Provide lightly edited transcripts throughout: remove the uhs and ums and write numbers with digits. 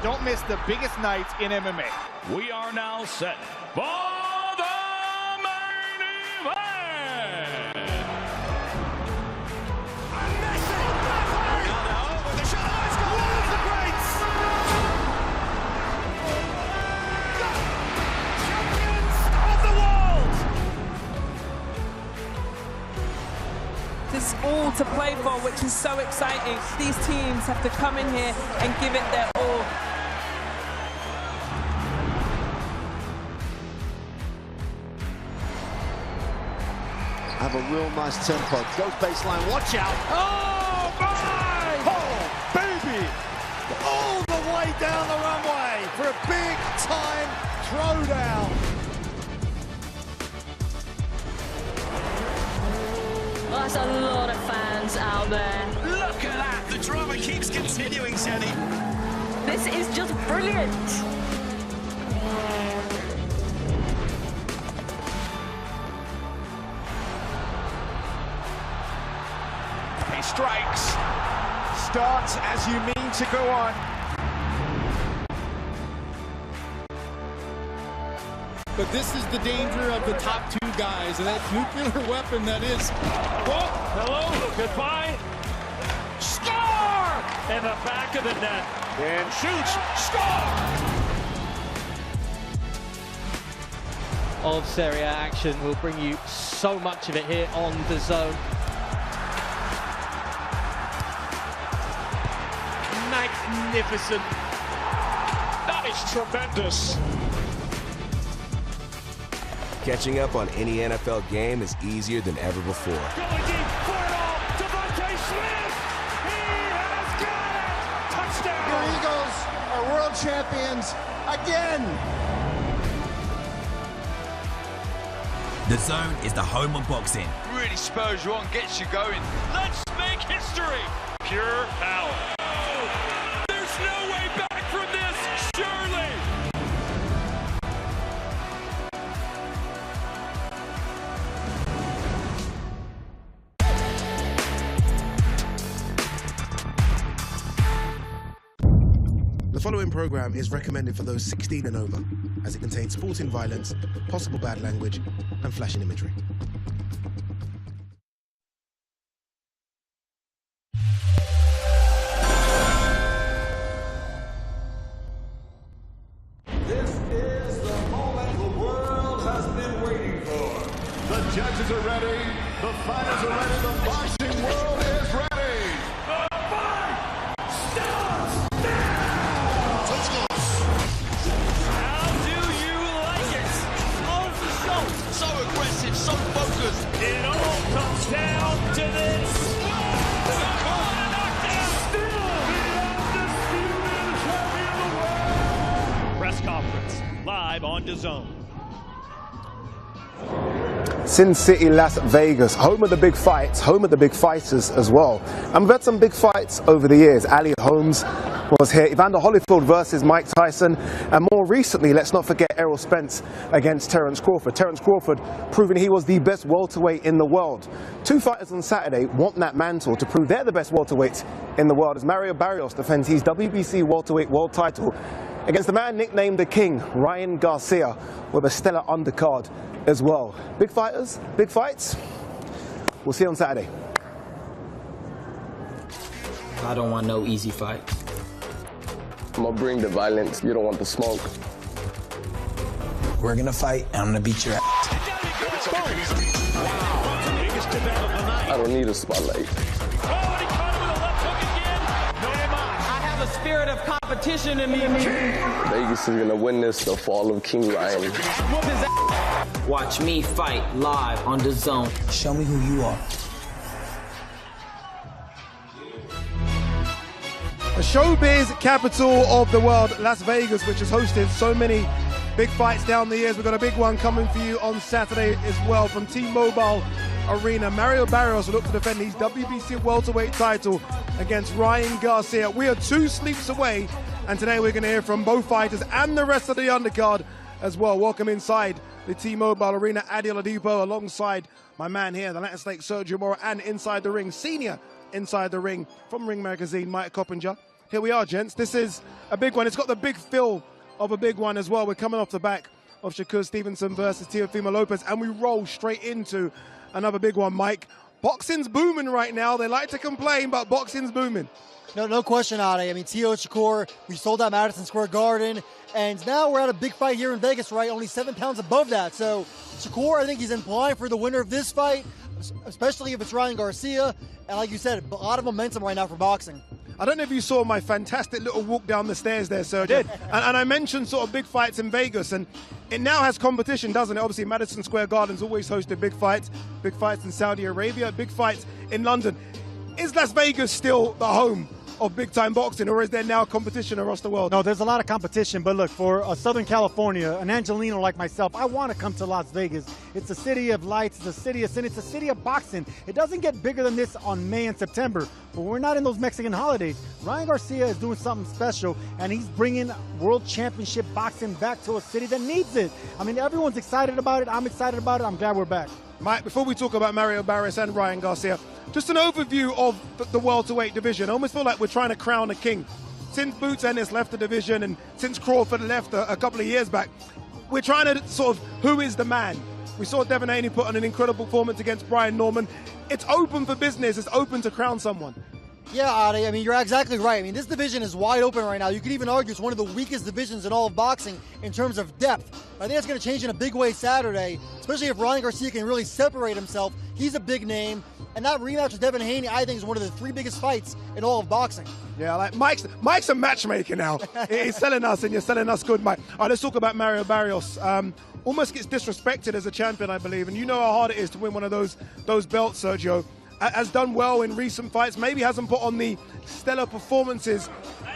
don't miss the biggest nights in MMA. We are now set for the main event. Messi! Ronaldo with the shot. Let's go! One of the greats! Champions of the world! There's all to play for, which is so exciting. These teams have to come in here and give it their all. Have a real nice tempo. Goes baseline, watch out. Oh, my! Oh, baby! All the way down the runway for a big-time throwdown. That's a lot of fans out there. Look at that! The drama keeps continuing, Jenny. This is just brilliant. He strikes. Starts as you mean to go on. But this is the danger of the top two guys, and that nuclear weapon that is. Oh, hello, goodbye. Score! In the back of the net. And shoots. Score! Of Serie A action. We'll bring you so much of it here on the Zone. Magnificent. That is tremendous. Catching up on any NFL game is easier than ever before. Going deep for it all. Devontae Smith. He has got it. Touchdown. Your Eagles are world champions again. The Zone is the home of boxing. Really spurs you on, gets you going. Let's make history. Pure power. There's no way back from this, surely. The following program is recommended for those 16 and over, as it contains sporting violence, possible bad language, and flashing imagery. This is the moment the world has been waiting for. The judges are ready. The fighters are ready. The boxing world is ready. The fight starts now. Let's go. How do you like it? On the show. So aggressive, so focused. It all comes down to this. Press conference live on DAZN. Sin City, Las Vegas, home of the big fights, home of the big fighters as well. And we've had some big fights over the years. Ali Holmes was here, Evander Holyfield versus Mike Tyson, and more recently, let's not forget Errol Spence against Terence Crawford. Terence Crawford proving he was the best welterweight in the world. Two fighters on Saturday want that mantle to prove they're the best welterweights in the world as Mario Barrios defends his WBC welterweight world title against the man nicknamed the King, Ryan Garcia, with a stellar undercard as well. Big fighters, big fights. We'll see you on Saturday. I don't want no easy fight. I'm gonna bring the violence. You don't want the smoke. We're gonna fight, and I'm gonna beat your ass. I don't need a spotlight. A spirit of competition in me. Vegas is gonna win this, the fall of King Ryan. Watch me fight live on DAZN. Show me who you are. The showbiz capital of the world, Las Vegas, which has hosted so many big fights down the years. We've got a big one coming for you on Saturday as well from T-Mobile Arena. Mario Barrios will look to defend his WBC welterweight title against Ryan Garcia. We are 2 sleeps away, and today we're going to hear from both fighters and the rest of the undercard as well. Welcome inside the T-Mobile Arena, Adi Oladipo, alongside my man here, the Latin Snake Sergio Mora, and inside the ring, senior inside the ring from Ring Magazine, Mike Coppinger. Here we are, gents. This is a big one. It's got the big feel of a big one as well. We're coming off the back of Shakur Stevenson versus Teofimo Lopez, and we roll straight into another big one, Mike. Boxing's booming right now. They like to complain, but boxing's booming. No question, Ade. I mean, Teo Shakur, we sold out Madison Square Garden, and now we're at a big fight here in Vegas, right? Only 7 pounds above that. So Shakur, I think he's implying for the winner of this fight, especially if it's Ryan Garcia. And like you said, a lot of momentum right now for boxing. I don't know if you saw my fantastic little walk down the stairs there, Sergio. And I mentioned sort of big fights in Vegas, and it now has competition, doesn't it? Obviously, Madison Square Garden's always hosted big fights in Saudi Arabia, big fights in London. Is Las Vegas still the home of big-time boxing, or is there now competition across the world? No, there's a lot of competition, but look, for a Southern California, an Angelino like myself, I want to come to Las Vegas. It's a city of lights, it's a city of sin, it's a city of boxing. It doesn't get bigger than this on May and September, but we're not in those Mexican holidays. Ryan Garcia is doing something special, and he's bringing World Championship boxing back to a city that needs it. I mean, everyone's excited about it. I'm excited about it. I'm glad we're back. Mike, before we talk about Mario Barrios and Ryan Garcia, just an overview of the welterweight division. I almost feel like we're trying to crown a king. Since Boots Ennis left the division and since Crawford left a couple of years back, we're trying to sort of, who is the man? We saw Devin Haney put on an incredible performance against Brian Norman. It's open for business. It's open to crown someone. Yeah, Ade, I mean, you're exactly right. I mean, this division is wide open right now. You could even argue it's one of the weakest divisions in all of boxing in terms of depth. I think that's going to change in a big way Saturday, especially if Ryan Garcia can really separate himself. He's a big name, and that rematch with Devin Haney, I think, is one of the 3 biggest fights in all of boxing. Yeah, like Mike's a matchmaker now. He's selling us, and you're selling us good, Mike. All right, let's talk about Mario Barrios. Almost gets disrespected as a champion, I believe, and you know how hard it is to win one of those belts, Sergio. Has done well in recent fights, maybe hasn't put on the stellar performances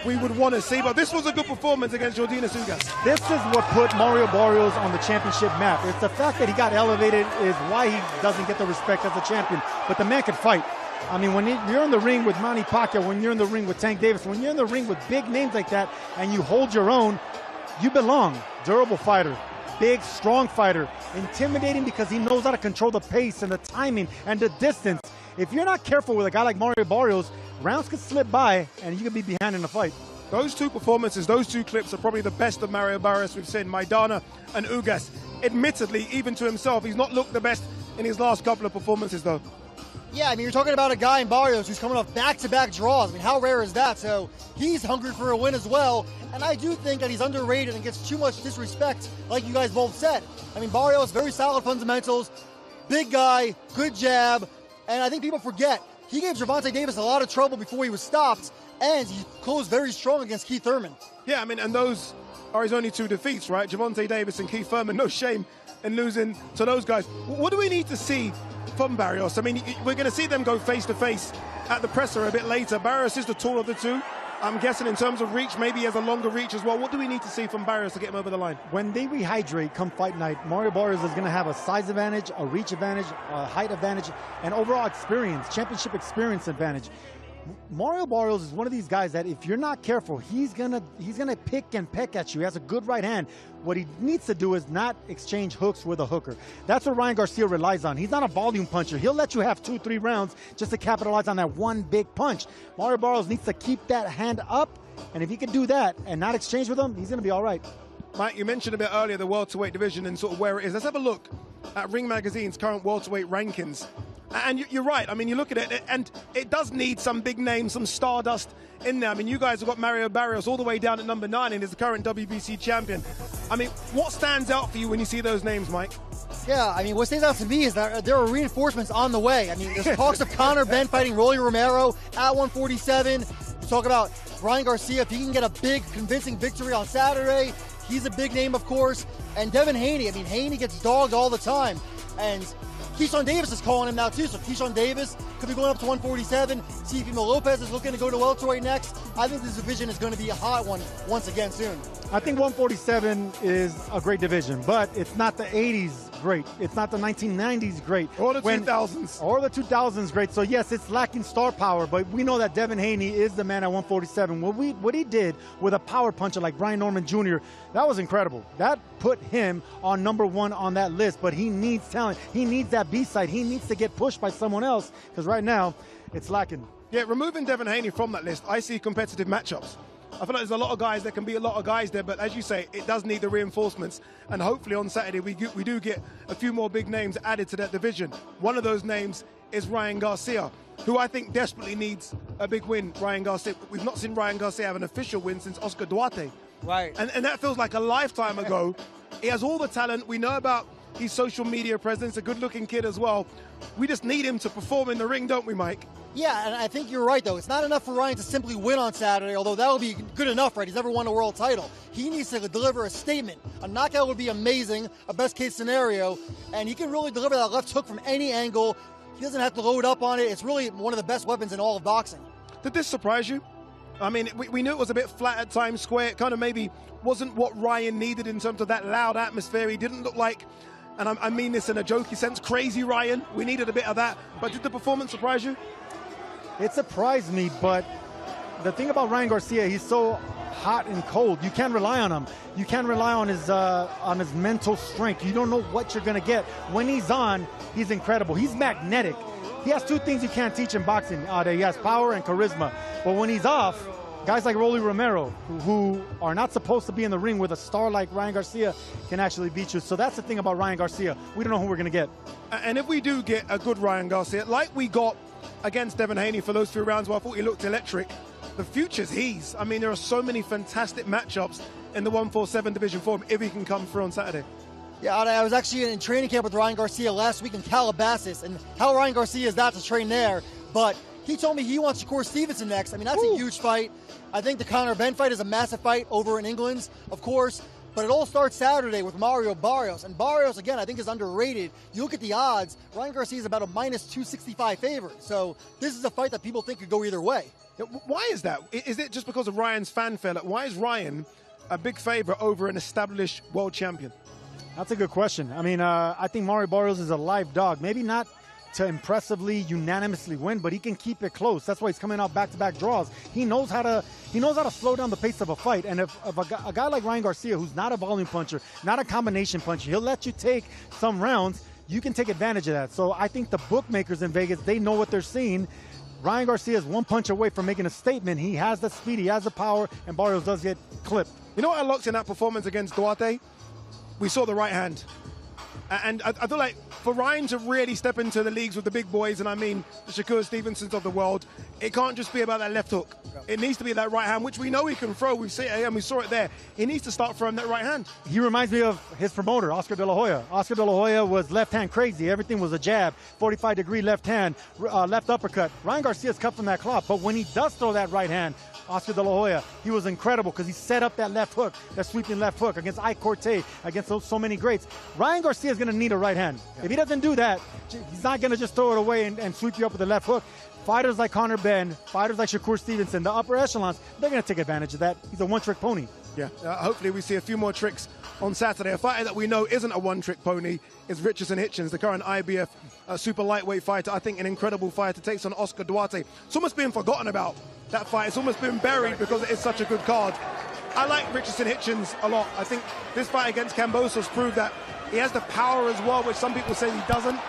we would want to see, but this was a good performance against Jordinas Ugas. This is what put Mario Barrios on the championship map. It's the fact that he got elevated is why he doesn't get the respect as a champion, but the man can fight. I mean, when you're in the ring with Manny Pacquiao, when you're in the ring with Tank Davis, when you're in the ring with big names like that and you hold your own, you belong. Durable fighter. Big, strong fighter, intimidating because he knows how to control the pace and the timing and the distance. If you're not careful with a guy like Mario Barrios, rounds could slip by and you could be behind in the fight. Those 2 performances, those 2 clips are probably the best of Mario Barrios we've seen. Maidana and Ugas. Admittedly, even to himself, he's not looked the best in his last couple of performances, though. Yeah, I mean, you're talking about a guy in Barrios who's coming off back-to-back draws. I mean, how rare is that? So he's hungry for a win as well. And I do think that he's underrated and gets too much disrespect, like you guys both said. I mean, Barrios, very solid fundamentals, big guy, good jab. And I think people forget, he gave Gervonta Davis a lot of trouble before he was stopped, and he closed very strong against Keith Thurman. Yeah, I mean, and those are his only 2 defeats, right? Gervonta Davis and Keith Thurman, no shame in losing to those guys. What do we need to see from Barrios? I mean, we're going to see them go face-to-face at the presser a bit later. Barrios is the taller of the 2. I'm guessing in terms of reach, maybe he has a longer reach as well. What do we need to see from Barrios to get him over the line? When they rehydrate come fight night, Mario Barrios is going to have a size advantage, a reach advantage, a height advantage, and overall experience, championship experience advantage. Mario Barrios is one of these guys that if you're not careful, he's gonna pick and peck at you. He has a good right hand. What he needs to do is not exchange hooks with a hooker. That's what Ryan Garcia relies on. He's not a volume puncher. He'll let you have 2-3 rounds just to capitalize on that one big punch. Mario Barrios needs to keep that hand up, and if he can do that and not exchange with him, he's gonna be all right. Mike, you mentioned a bit earlier the welterweight division and sort of where it is. Let's have a look at Ring Magazine's current welterweight rankings. And you're right. I mean, you look at it, and it does need some big names, some stardust in there. I mean, you guys have got Mario Barrios all the way down at number 9 and is the current WBC champion. I mean, what stands out for you when you see those names, Mike? Yeah, I mean, what stands out to me is that there are reinforcements on the way. I mean, there's talks of Conor Benn fighting Rolly Romero at 147. You talk about Ryan Garcia, if he can get a big, convincing victory on Saturday, he's a big name, of course. And Devin Haney, I mean, Haney gets dogged all the time. And Keyshawn Davis is calling him now too, so Keyshawn Davis could be going up to 147. Teofimo Lopez is looking to go to welterweight next. I think this division is going to be a hot one once again soon. I think 147 is a great division, but it's not the 80s great. It's not the 1990s great. Or the 2000s. Or the 2000s great. So yes, it's lacking star power, but we know that Devin Haney is the man at 147. What he did with a power puncher like Brian Norman Jr., that was incredible. That put him on number 1 on that list, but he needs talent. He needs that B-side. He needs to get pushed by someone else, because right now, it's lacking. Yeah, removing Devin Haney from that list, I see competitive matchups. I feel like there's a lot of guys, there can be a lot of guys there, but as you say, it does need the reinforcements. And hopefully on Saturday, we do get a few more big names added to that division. One of those names is Ryan Garcia, who I think desperately needs a big win. Ryan Garcia, we've not seen Ryan Garcia have an official win since Oscar Duarte. Right. And that feels like a lifetime ago. He has all the talent. We know about his social media presence, a good-looking kid as well. We just need him to perform in the ring, don't we, Mike? Yeah, and I think you're right, though. It's not enough for Ryan to simply win on Saturday, although that would be good enough, right? He's never won a world title. He needs to deliver a statement. A knockout would be amazing, a best-case scenario, and he can really deliver that left hook from any angle. He doesn't have to load up on it. It's really one of the best weapons in all of boxing. Did this surprise you? I mean, we knew it was a bit flat at Times Square. It kind of maybe wasn't what Ryan needed in terms of that loud atmosphere. He didn't look like, and I mean this in a jokey sense, crazy Ryan. We needed a bit of that. But did the performance surprise you? It surprised me, but the thing about Ryan Garcia, he's so hot and cold. You can't rely on him. You can't rely on his mental strength. You don't know what you're going to get. When he's on, he's incredible. He's magnetic. He has two things you can't teach in boxing. He has power and charisma. But when he's off, guys like Rolly Romero, who are not supposed to be in the ring with a star like Ryan Garcia, can actually beat you. So that's the thing about Ryan Garcia. We don't know who we're going to get. And if we do get a good Ryan Garcia, like we got against Devin Haney for those 2 rounds where I thought he looked electric, the future's his. I mean, there are so many fantastic matchups in the 147 division for him if he can come through on Saturday. Yeah, I was actually in training camp with Ryan Garcia last week in Calabasas, and how Ryan Garcia is not to train there, but he told me he wants Shakur Stevenson next. I mean, that's a huge fight. I think the Conor Benn fight is a massive fight over in England, of course, but it all starts Saturday with Mario Barrios, and Barrios, again, I think is underrated. You look at the odds, Ryan Garcia is about a minus 265 favorite, so this is a fight that people think could go either way. Why is that? Is it just because of Ryan's fanfare? Like, why is Ryan a big favorite over an established world champion? That's a good question. I mean, I think Mario Barrios is a live dog. Maybe not to impressively, unanimously win, but he can keep it close. That's why he's coming out back-to-back draws. He knows how to slow down the pace of a fight. And if a guy like Ryan Garcia, who's not a volume puncher, not a combination puncher, he'll let you take some rounds. You can take advantage of that. So I think the bookmakers in Vegas, they know what they're seeing. Ryan Garcia is one punch away from making a statement. He has the speed, he has the power, and Barrios does get clipped. You know what I looked in that performance against Duarte? We saw the right hand. And I feel like for Ryan to really step into the leagues with the big boys, and I mean the Shakur Stevensons of the world, it can't just be about that left hook. It needs to be that right hand, which we know he can throw. We see it, and we saw it there. He needs to start throwing that right hand. He reminds me of his promoter, Oscar De La Hoya. Oscar De La Hoya was left hand crazy. Everything was a jab, 45-degree left hand, left uppercut. Ryan Garcia's cut from that cloth, but when he does throw that right hand, Oscar De La Hoya, he was incredible because he set up that left hook, that sweeping left hook against Ike Corte, against so many greats. Ryan Garcia is going to need a right hand. Yeah. If he doesn't do that, he's not going to just throw it away and sweep you up with the left hook. Fighters like Conor Benn, fighters like Shakur Stevenson, the upper echelons, they're going to take advantage of that. He's a one-trick pony. Yeah, hopefully we see a few more tricks on Saturday. A fighter that we know isn't a one-trick pony is Richardson Hitchens, the current IBF super lightweight fighter. I think an incredible fighter, takes on Oscar Duarte. It's almost been forgotten about, that fight. It's almost been buried because it is such a good card. I like Richardson Hitchens a lot. I think this fight against Kambosos proved that he has the power as well, which some people say he doesn't.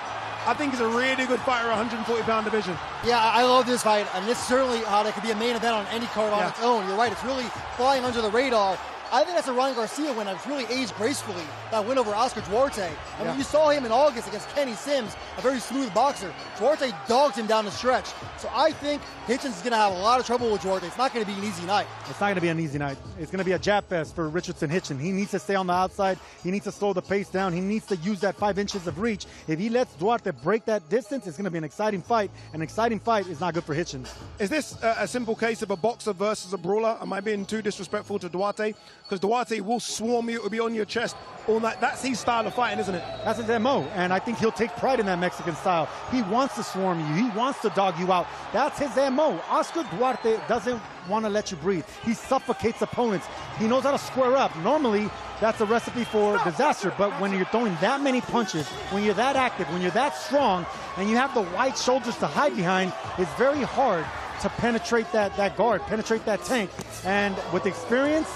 I think he's a really good fighter, 140-pound division. Yeah, I love this fight, and this certainly that could be a main event on any card on its own. You're right, it's really flying under the radar. I think that's a Ryan Garcia win. It's really aged gracefully, that win over Oscar Duarte. I mean, you saw him in August against Kenny Sims, a very smooth boxer. Duarte dogged him down the stretch. So I think Hitchens is going to have a lot of trouble with Duarte. It's not going to be an easy night. It's not going to be an easy night. It's going to be a jab fest for Richardson Hitchens. He needs to stay on the outside. He needs to slow the pace down. He needs to use that 5 inches of reach. If he lets Duarte break that distance, it's going to be an exciting fight. An exciting fight is not good for Hitchens. Is this a simple case of a boxer versus a brawler? Am I being too disrespectful to Duarte? Because Duarte will swarm you, it will be on your chest all night. That's his style of fighting, isn't it? That's his MO, and I think he'll take pride in that Mexican style. He wants to swarm you. He wants to dog you out. That's his MO. Oscar Duarte doesn't want to let you breathe. He suffocates opponents. He knows how to square up. Normally, that's a recipe for disaster, but when you're throwing that many punches, when you're that active, when you're that strong, and you have the wide shoulders to hide behind, it's very hard to penetrate that guard, penetrate that tank. And with experience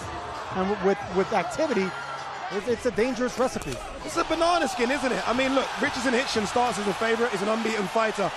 and with activity, it's a dangerous recipe. It's a banana skin, isn't it? I mean, look, Richardson Hitchens starts as a favorite. He's an unbeaten fighter.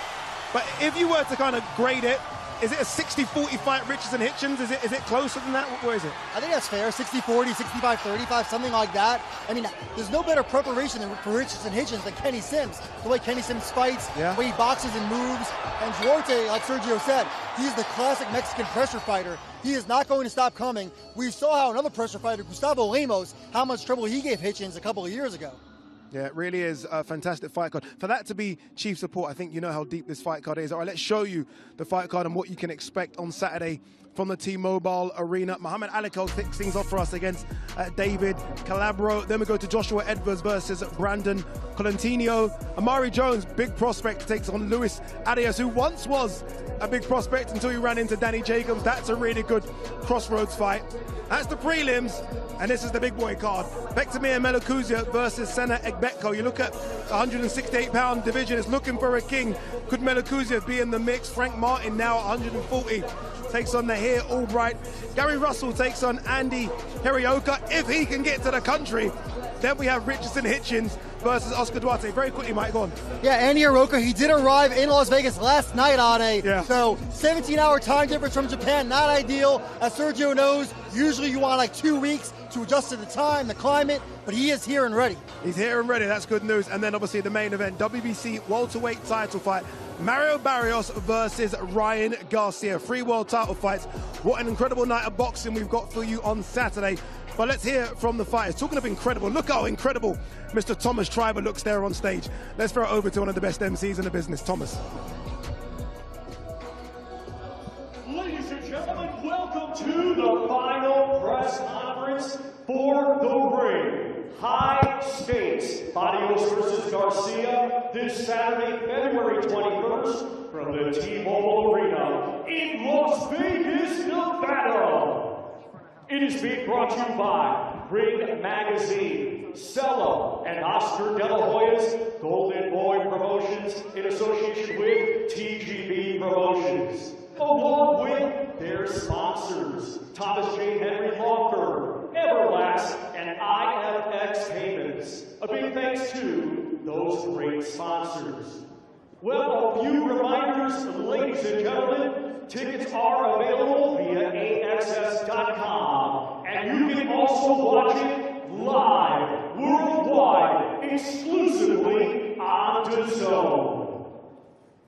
But if you were to kind of grade it, is it a 60-40 fight, Richardson Hitchens? Is it closer than that? Where is it? I think that's fair. 60-40, 65-35, something like that. I mean, there's no better preparation for Richardson Hitchens than Kenny Sims. The way Kenny Sims fights, the way he boxes and moves. And Duarte, like Sergio said, he's the classic Mexican pressure fighter. He is not going to stop coming. We saw how another pressure fighter, Gustavo Lemos, how much trouble he gave Hitchens a couple of years ago. Yeah, it really is a fantastic fight card. For that to be chief support, I think you know how deep this fight card is. All right, let's show you the fight card and what you can expect on Saturday from the T-Mobile Arena. Muhammad Aliko kicks things off for us against David Calabro. Then we go to Joshua Edwards versus Brandon Colantino. Amari Jones, big prospect, takes on Luis Arias, who once was a big prospect until he ran into Danny Jacobs. That's a really good crossroads fight. That's the prelims, and this is the big boy card. Bektemir Melikuziev versus Sena Egbetko. You look at the 168-pound division, it's looking for a king. Could Melikuziev be in the mix? Frank Martin now at 140 takes on Nahir Albright. Gary Russell takes on Andy Hirioka. If he can get to the country, then we have Richardson Hitchens versus Oscar Duarte. Very quickly, Mike, go on. Yeah, Andy Hirioka, he did arrive in Las Vegas last night on so 17-hour time difference from Japan, not ideal. As Sergio knows, usually you want like 2 weeks to adjust to the time, the climate, but he is here and ready. He's here and ready, that's good news. And then obviously the main event, WBC welterweight title fight, Mario Barrios versus Ryan Garcia. 3 world title fights. What an incredible night of boxing we've got for you on Saturday. But let's hear from the fighters. Talking of incredible, look how incredible Mr. Thomas Schreiber looks there on stage. Let's throw it over to one of the best MCs in the business, Thomas. Ladies and gentlemen, welcome to the final press conference for the ring. High stakes, Barrios versus Garcia, this Saturday, February 21st, from the T-Mobile Arena in Las Vegas, Nevada. It is being brought to you by Ring Magazine, Cello, and Oscar De La Hoya's Golden Boy Promotions in association with TGB Promotions, along with their sponsors, Thomas J. Henry Law Firm, Everlast, and IFX Payments. A big thanks to those great sponsors. Well, a few reminders, ladies and gentlemen. Tickets are available via AXS.com, and you can also watch it live, worldwide, exclusively on DAZN.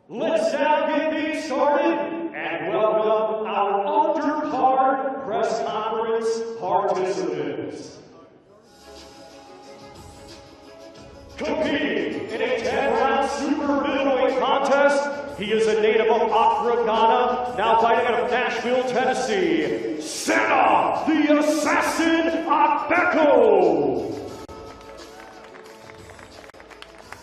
Let's now get things started and welcome our Undercard press conference participants. Competing in a 10-round super middleweight contest, he is a native of Accra, Ghana, now fighting out of Nashville, Tennessee, Sena the Assassin Egbetko.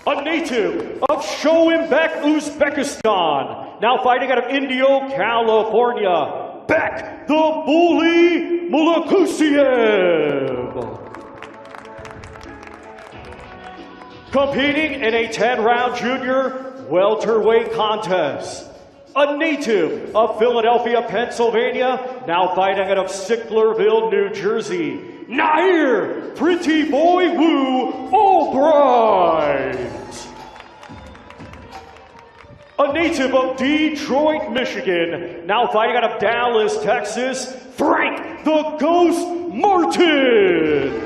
A native of Shoimbek, Uzbekistan, now fighting out of Indio, California, Bek the Bully Melikuziev. Competing in a 10-round junior welterweight contest, a native of Philadelphia, Pennsylvania, now fighting out of Sicklerville, New Jersey, Nahir Pretty Boy Woo Albright. A native of Detroit, Michigan, now fighting out of Dallas, Texas, Frank the Ghost Martin.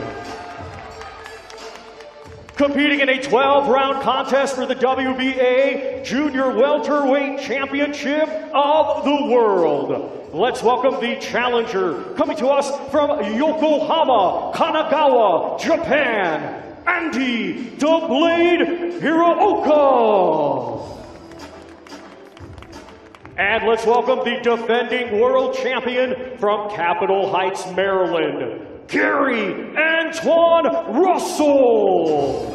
Competing in a 12-round contest for the WBA Junior Welterweight Championship of the World. Let's welcome the challenger, coming to us from Yokohama, Kanagawa, Japan, Andy the Blade Hirooka. And let's welcome the defending world champion from Capitol Heights, Maryland, Gary Antoine Russell.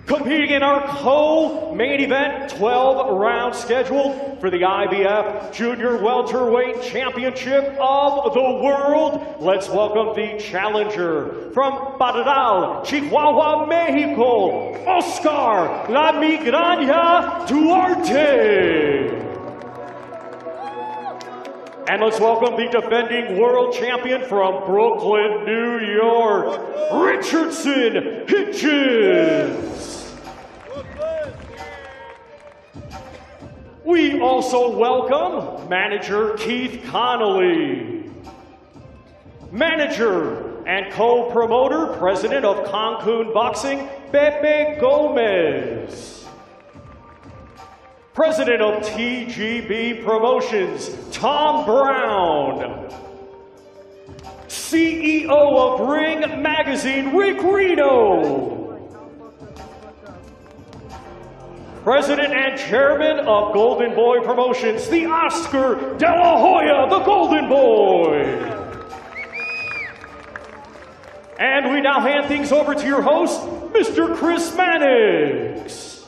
Competing in our co-main event, 12-round schedule for the IBF Junior Welterweight Championship of the World. Let's welcome the challenger from Parral, Chihuahua, Mexico, Oscar La Migraña Duarte. And let's welcome the defending world champion from Brooklyn, New York, Richardson Hitchens. We also welcome Manager Keith Connolly. Manager and co-promoter, President of Cancun Boxing, Pepe Gomez. President of TGB Promotions, Tom Brown. CEO of Ring Magazine, Rick Reno. President and Chairman of Golden Boy Promotions, the Oscar De La Hoya, the Golden Boy. And we now hand things over to your host, Mr. Chris Mannix.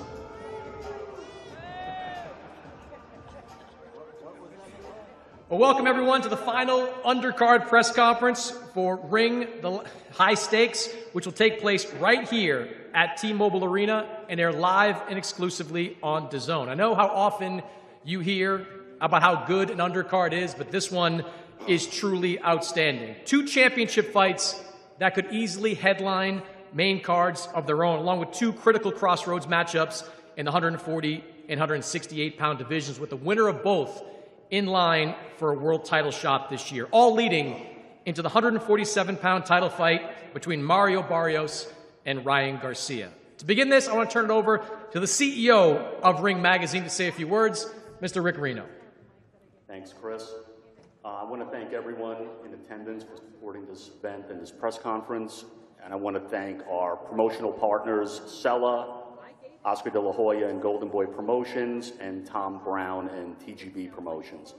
Well, welcome everyone to the final undercard press conference for Ring the High Stakes, which will take place right here at T-Mobile Arena and air live and exclusively on DAZN. I know how often you hear about how good an undercard is, but this one is truly outstanding. 2 championship fights that could easily headline main cards of their own, along with 2 critical crossroads matchups in the 140 and 168-pound divisions, with the winner of both in line for a world title shot this year, all leading into the 147-pound title fight between Mario Barrios and Ryan Garcia. To begin this, I want to turn it over to the CEO of Ring Magazine to say a few words, Mr. Rick Reno. Thanks, Chris. I want to thank everyone in attendance for supporting this event and this press conference, and I want to thank our promotional partners, Sella, Oscar De La Hoya and Golden Boy Promotions, and Tom Brown and TGB Promotions.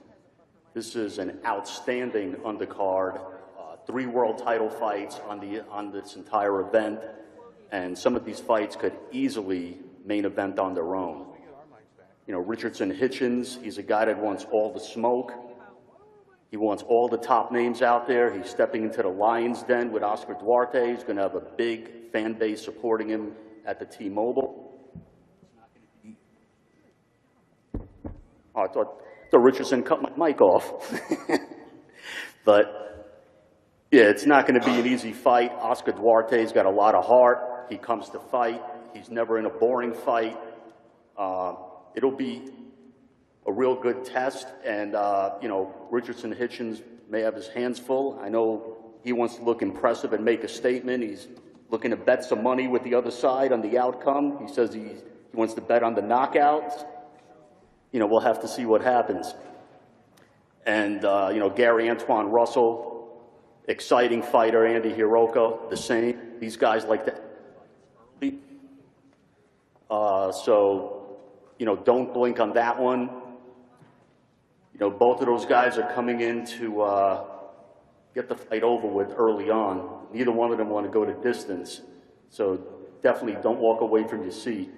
This is an outstanding undercard, 3 world title fights on this entire event, and some of these fights could easily main event on their own. You know, Richardson Hitchens, he's a guy that wants all the smoke. He wants all the top names out there. He's stepping into the Lion's Den with Oscar Duarte. He's going to have a big fan base supporting him at the T-Mobile. Oh, I thought Richardson cut my mic off. But, yeah, it's not going to be an easy fight. Oscar Duarte's got a lot of heart. He comes to fight. He's never in a boring fight. It'll be a real good test. And, you know, Richardson Hitchens may have his hands full. I know he wants to look impressive and make a statement. He's looking to bet some money with the other side on the outcome. He says he wants to bet on the knockouts. You know, we'll have to see what happens. And, you know, Gary Antoine Russell, exciting fighter, Andy Hiroko, the same. These guys like that. So, you know, don't blink on that one. You know, both of those guys are coming in to get the fight over with early on. Neither one of them want to go to distance. So definitely don't walk away from your seat.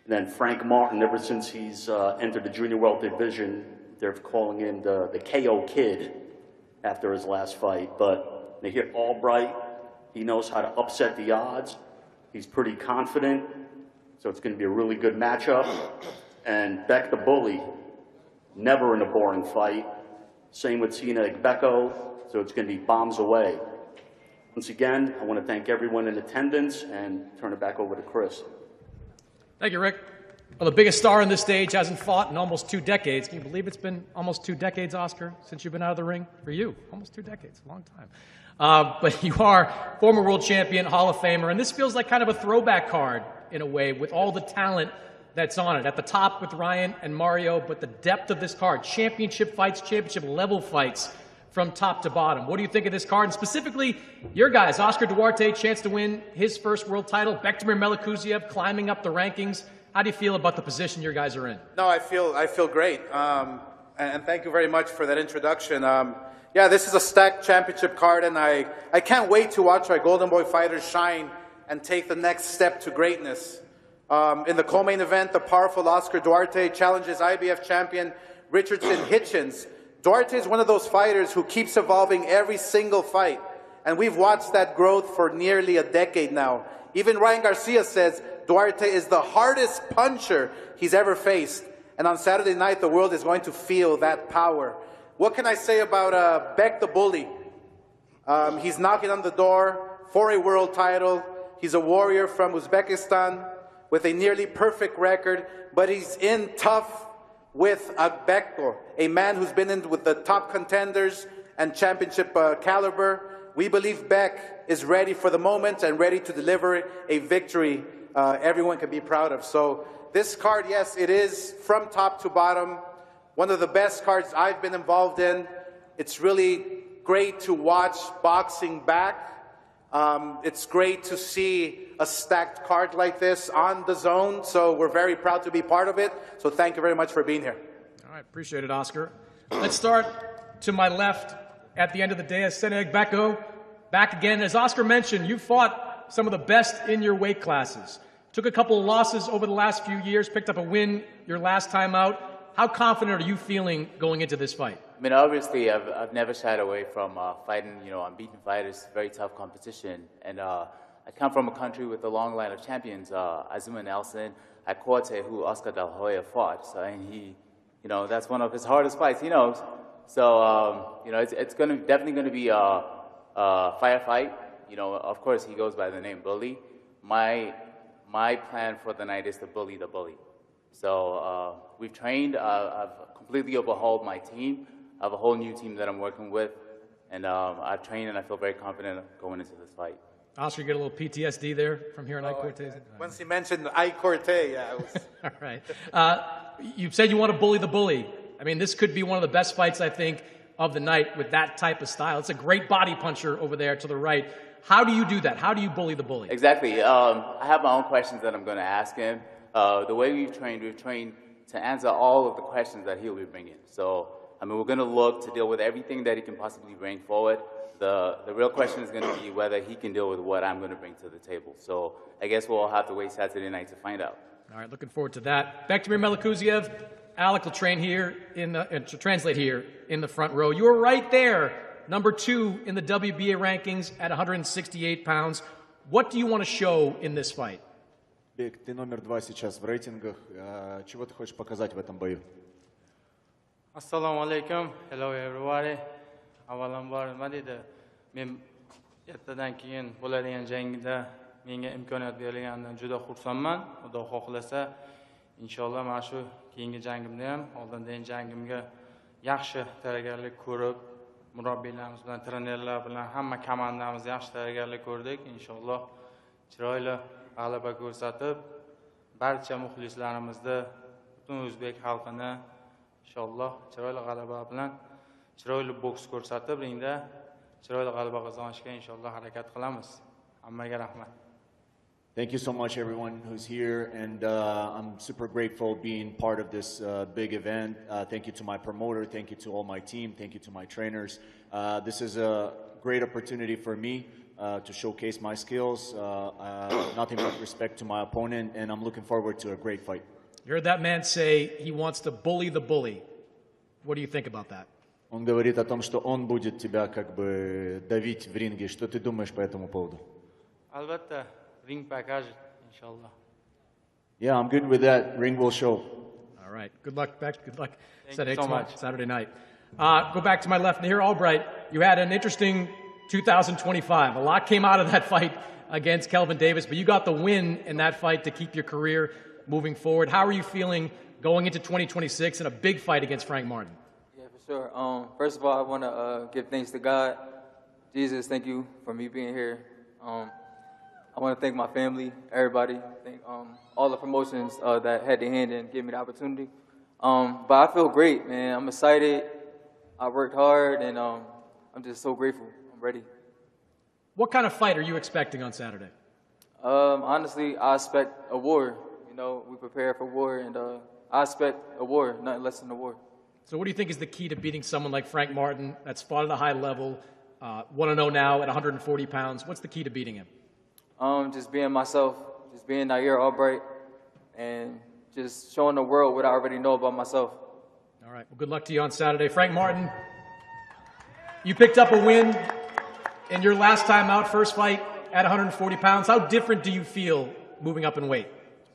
And then Frank Martin, ever since he's entered the junior welter division, they're calling in the KO Kid after his last fight. But they hit Albright. He knows how to upset the odds. He's pretty confident. So it's going to be a really good matchup. And Beck the Bully, never in a boring fight. Same with Sina Igbeko. So it's going to be bombs away. Once again, I want to thank everyone in attendance and turn it back over to Chris. Thank you, Rick. Well, the biggest star on this stage hasn't fought in almost 2 decades. Can you believe it's been almost 2 decades, Oscar, since you've been out of the ring? For you, almost 2 decades, a long time. But you are former world champion, Hall of Famer, and this feels like kind of a throwback card in a way with all the talent that's on it. At the top with Ryan and Mario, but the depth of this card, championship fights, championship level fights from top to bottom. What do you think of this card? And specifically, your guys, Oscar Duarte, chance to win his first world title, Bektemir Melikuziev climbing up the rankings. How do you feel about the position your guys are in? No, I feel great. And thank you very much for that introduction. Yeah, this is a stacked championship card, and I can't wait to watch our Golden Boy fighters shine and take the next step to greatness. In the co-main event, the powerful Oscar Duarte challenges IBF champion Richardson Hitchens. Duarte is one of those fighters who keeps evolving every single fight, and we've watched that growth for nearly a decade now. Even Ryan Garcia says Duarte is the hardest puncher he's ever faced, and on Saturday night, the world is going to feel that power. What can I say about Beck the Bully? He's knocking on the door for a world title. He's a warrior from Uzbekistan with a nearly perfect record, but he's in tough with Bekto, a man who's been in with the top contenders and championship caliber. We believe Beck is ready for the moment and ready to deliver a victory everyone can be proud of. So this card, yes, it is from top to bottom one of the best cards I've been involved in. It's really great to watch boxing back. It's great to see a stacked card like this on the zone. So we're very proud to be part of it. So thank you very much for being here. All right, appreciate it, Oscar. Let's start to my left. At the end of the day, Seneg Beko, back again. As Oscar mentioned, you fought some of the best in your weight classes. Took a couple of losses over the last few years, picked up a win your last time out. How confident are you feeling going into this fight? I mean, obviously, I've never shied away from fighting, unbeaten fighters, very tough competition. And I come from a country with a long line of champions, Azuma Nelson, Akorte, who Oscar De La Hoya fought. So, and he, that's one of his hardest fights, he knows. So, it's definitely going to be a firefight. Of course, he goes by the name Bully. My plan for the night is to bully the bully. So we've trained. I've completely overhauled my team. I have a whole new team that I'm working with. And I've trained, and I feel very confident going into this fight. Oscar, you get a little PTSD there from hearing Cortez? Once he mentioned Cortez, yeah. It was... All right. You said you want to bully the bully. I mean, this could be one of the best fights, I think, of the night with that type of style. It's a great body puncher over there to the right. How do you do that? How do you bully the bully? Exactly. I have my own questions that I'm going to ask him. The way we've trained to answer all of the questions that he'll be bringing. So, I mean, we're going to look to deal with everything that he can possibly bring forward. The real question is going to be whether he can deal with what I'm going to bring to the table. So, I guess we'll have to wait Saturday night to find out. All right, looking forward to that. Bektemir Melikuziev. Alec will translate here in the front row. You were right there, number 2 in the WBA rankings at 168 pounds. What do you want to show in this fight? Бек, ты номер 2 сейчас в рейтингах. Чего ты хочешь показать в этом бою? Assalomu alaykum. Hello everybody. Avvalambor nima deydi? Men ertadan keyin bo'ladigan jangda menga imkoniyat berilganidan juda xursandman. Xudo xohlasa, inshaalloh mana shu keyingi jangimda ham oldindan jangimga yaxshi tayyorgarlik ko'rib, murabbiylarimiz bilan, trenerlar bilan hamma komandamiz yaxshi tayyorgarlik ko'rdik. Inshaalloh chiroyli g'alaba ko'rsatib, barcha muxlislarimizni, butun o'zbek xalqini inshaalloh chiroyli g'alaba bilan, chiroyli boks ko'rsatib, ringda chiroyli g'alaba qozonishga inshaalloh harakat qilamiz. Hammaga rahmat. Thank you so much, everyone who's here, and I'm super grateful being part of this big event. Thank you to my promoter, thank you to all my team, thank you to my trainers. This is a great opportunity for me to showcase my skills. Nothing but respect to my opponent, and I'm looking forward to a great fight. You heard that man say he wants to bully the bully. What do you think about that? Он говорит о том, что он будет тебя как бы давить в ринге. Что ты думаешь по этому поводу? Albatta, ring package, inshallah. Yeah, I'm good with that. Ring will show. All right. Good luck, Beck. Good luck. Thank you so much. Saturday night. Go back to my left. Nahir Albright, you had an interesting 2025. A lot came out of that fight against Kelvin Davis, but you got the win in that fight to keep your career moving forward. How are you feeling going into 2026 in a big fight against Frank Martin? Yeah, for sure. First of all, I want to give thanks to God. Jesus, thank you for me being here. I want to thank my family, everybody, thank all the promotions that had their hand in giving me the opportunity. But I feel great, man. I'm excited. I worked hard, and I'm just so grateful. I'm ready. What kind of fight are you expecting on Saturday? Honestly, I expect a war. You know, we prepare for war, and I expect a war, nothing less than a war. So what do you think is the key to beating someone like Frank Martin that's fought at a high level, 1-0 now at 140 pounds? What's the key to beating him? Just being myself, just being Nahir Albright, and just showing the world what I already know about myself. All right, well, good luck to you on Saturday. Frank Martin, you picked up a win in your last time out, first fight at 140 pounds. How different do you feel moving up in weight?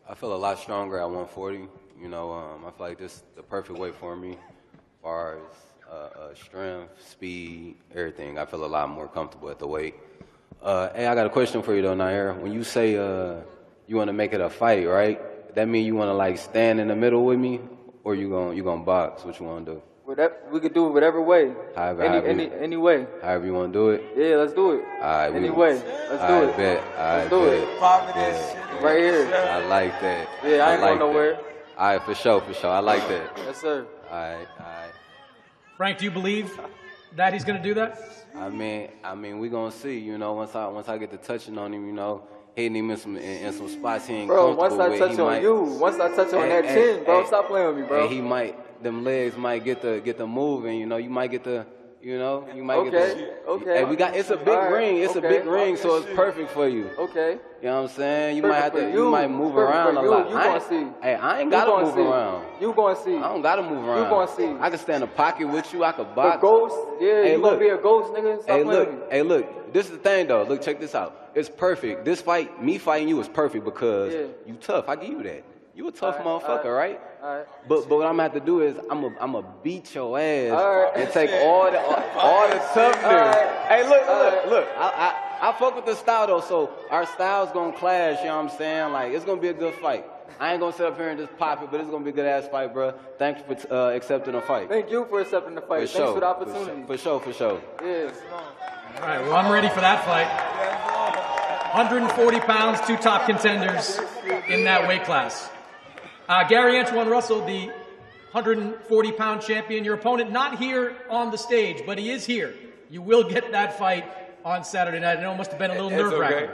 I feel a lot stronger at 140. You know, I feel like this is the perfect weight for me as far as strength, speed, everything. I feel a lot more comfortable at the weight. Hey, I got a question for you though, Nahir. When you say you want to make it a fight, right? That mean you want to like stand in the middle with me, or you gonna box? What you want to do? We could do it whatever way. Any way. However you want to do it? Yeah, let's do it. All right, any way. Let's do it. Let's do it. Right here. I like that. Yeah, I ain't going nowhere. All right, for sure. I like that. Yes, sir. All right. Frank, do you believe that he's going to do that? I mean, we gonna see. You know, once I get to touching on him, you know, hitting him in some spots he ain't bro, comfortable once I with. touch on you, once I touch on that chin, bro, stop playing with me, bro. He might. Them legs might get the moving, you know. You might get the, you know, you might get the. Okay. Hey, it's a big ring. It's a big ring, so it's perfect for you. Okay. You know what I'm saying? You Perfect might have to. for You might move around a lot. You gonna see. Hey, I ain't gotta move around. You gonna see. I don't gotta move around. You gonna see. I can stay in a pocket with you. I could box. A ghost? Yeah, hey, you gonna be a ghost, nigga? Stop playing with me. Hey, look. This is the thing, though. Look, check this out. It's perfect. This fight, me fighting you, is perfect because you tough. I give you that. You a tough motherfucker, right? All right. But what I'm gonna have to do is I'm gonna beat your ass and take all the toughness. Hey, look. I fuck with the style though, so our styles gonna clash. You know what I'm saying? Like it's gonna be a good fight. I ain't gonna sit up here and just pop it, but it's gonna be a good ass fight, bro. Thanks for accepting the fight. Thank you for accepting the fight. Thanks for the opportunity. For sure. Yeah. All right, well, I'm ready for that fight. 140 pounds, 2 top contenders in that weight class. Gary Antoine Russell, the 140-pound champion, your opponent, not here on the stage, but he is here. You will get that fight on Saturday night. I know it must have been a little nerve-wracking.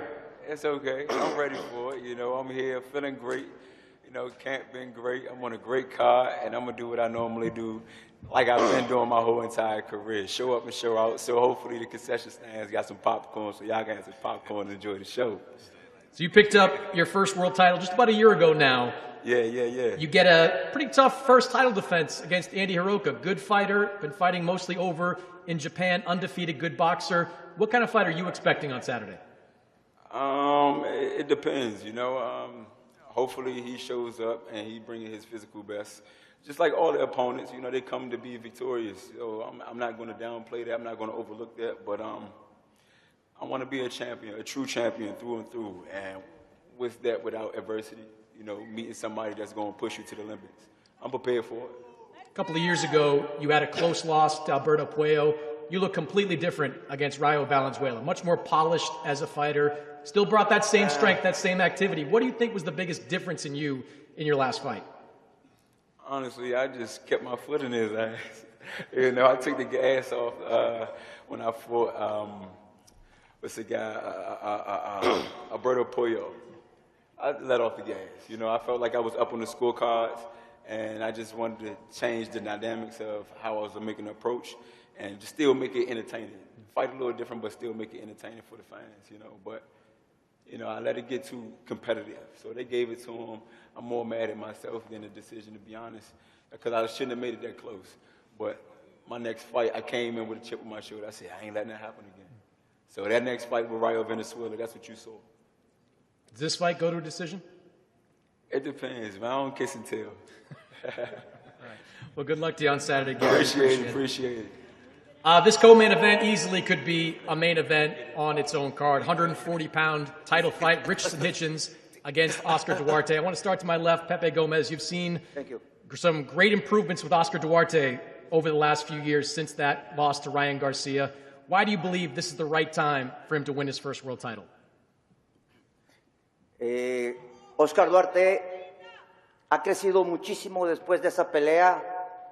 It's okay. I'm ready for it. You know, I'm here feeling great. You know, camp been great. I'm on a great card, and I'm going to do what I normally do, like I've been doing my whole entire career. Show up and show out. So hopefully the concession stands got some popcorn, so y'all can have some popcorn and enjoy the show. So you picked up your first world title just about a year ago now. Yeah. You get a pretty tough first title defense against Andy Hiroka. Good fighter, been fighting mostly over in Japan, undefeated, good boxer. What kind of fight are you expecting on Saturday? It depends, you know. Hopefully he shows up and he brings his physical best. Just like all the opponents, you know, they come to be victorious. So I'm not going to downplay that. I'm not going to overlook that. But I want to be a champion, a true champion through and through. And with that, without adversity, you know, meeting somebody that's going to push you to the limits. I'm prepared for it. A couple of years ago, you had a close loss to Alberto Puello. You look completely different against Rayo Valenzuela. Much more polished as a fighter. Still brought that same strength, that same activity. What do you think was the biggest difference in you in your last fight? Honestly, I just kept my foot in his ass. You know, I took the gas off when I fought, what's the guy, Alberto Puello. I let off the gas. You know, I felt like I was up on the scorecards, and I just wanted to change the dynamics of how I was making an approach and just still make it entertaining. Fight a little different, but still make it entertaining for the fans, you know. But, you know, I let it get too competitive. So they gave it to him. I'm more mad at myself than the decision, to be honest, because I shouldn't have made it that close. But my next fight, I came in with a chip on my shoulder. I said, I ain't letting that happen again. So that next fight with Rayo Venezuela, that's what you saw. Does this fight go to a decision? It depends, man. I don't kiss and tell. All right. Well, good luck to you on Saturday, Gary. Appreciate it. This co-main event easily could be a main event on its own card. 140-pound title fight, Richardson Hitchens against Oscar Duarte. I want to start to my left, Pepe Gomez. You've seen some great improvements with Oscar Duarte over the last few years since that loss to Ryan Garcia. Why do you believe this is the right time for him to win his first world title? Oscar Duarte ha crecido muchísimo después de esa pelea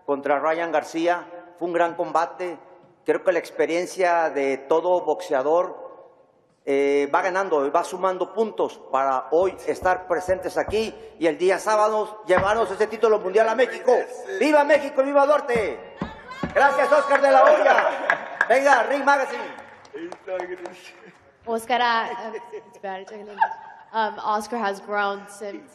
contra Ryan Garcia. Fue un gran combate. Creo que la experiencia de todo boxeador va ganando, va sumando puntos para hoy estar presentes aquí y el día sábado llevarnos ese título mundial a México. ¡Viva México y viva Duarte! Gracias, Oscar de la Hoya. Venga, Ring Magazine. Oscar has grown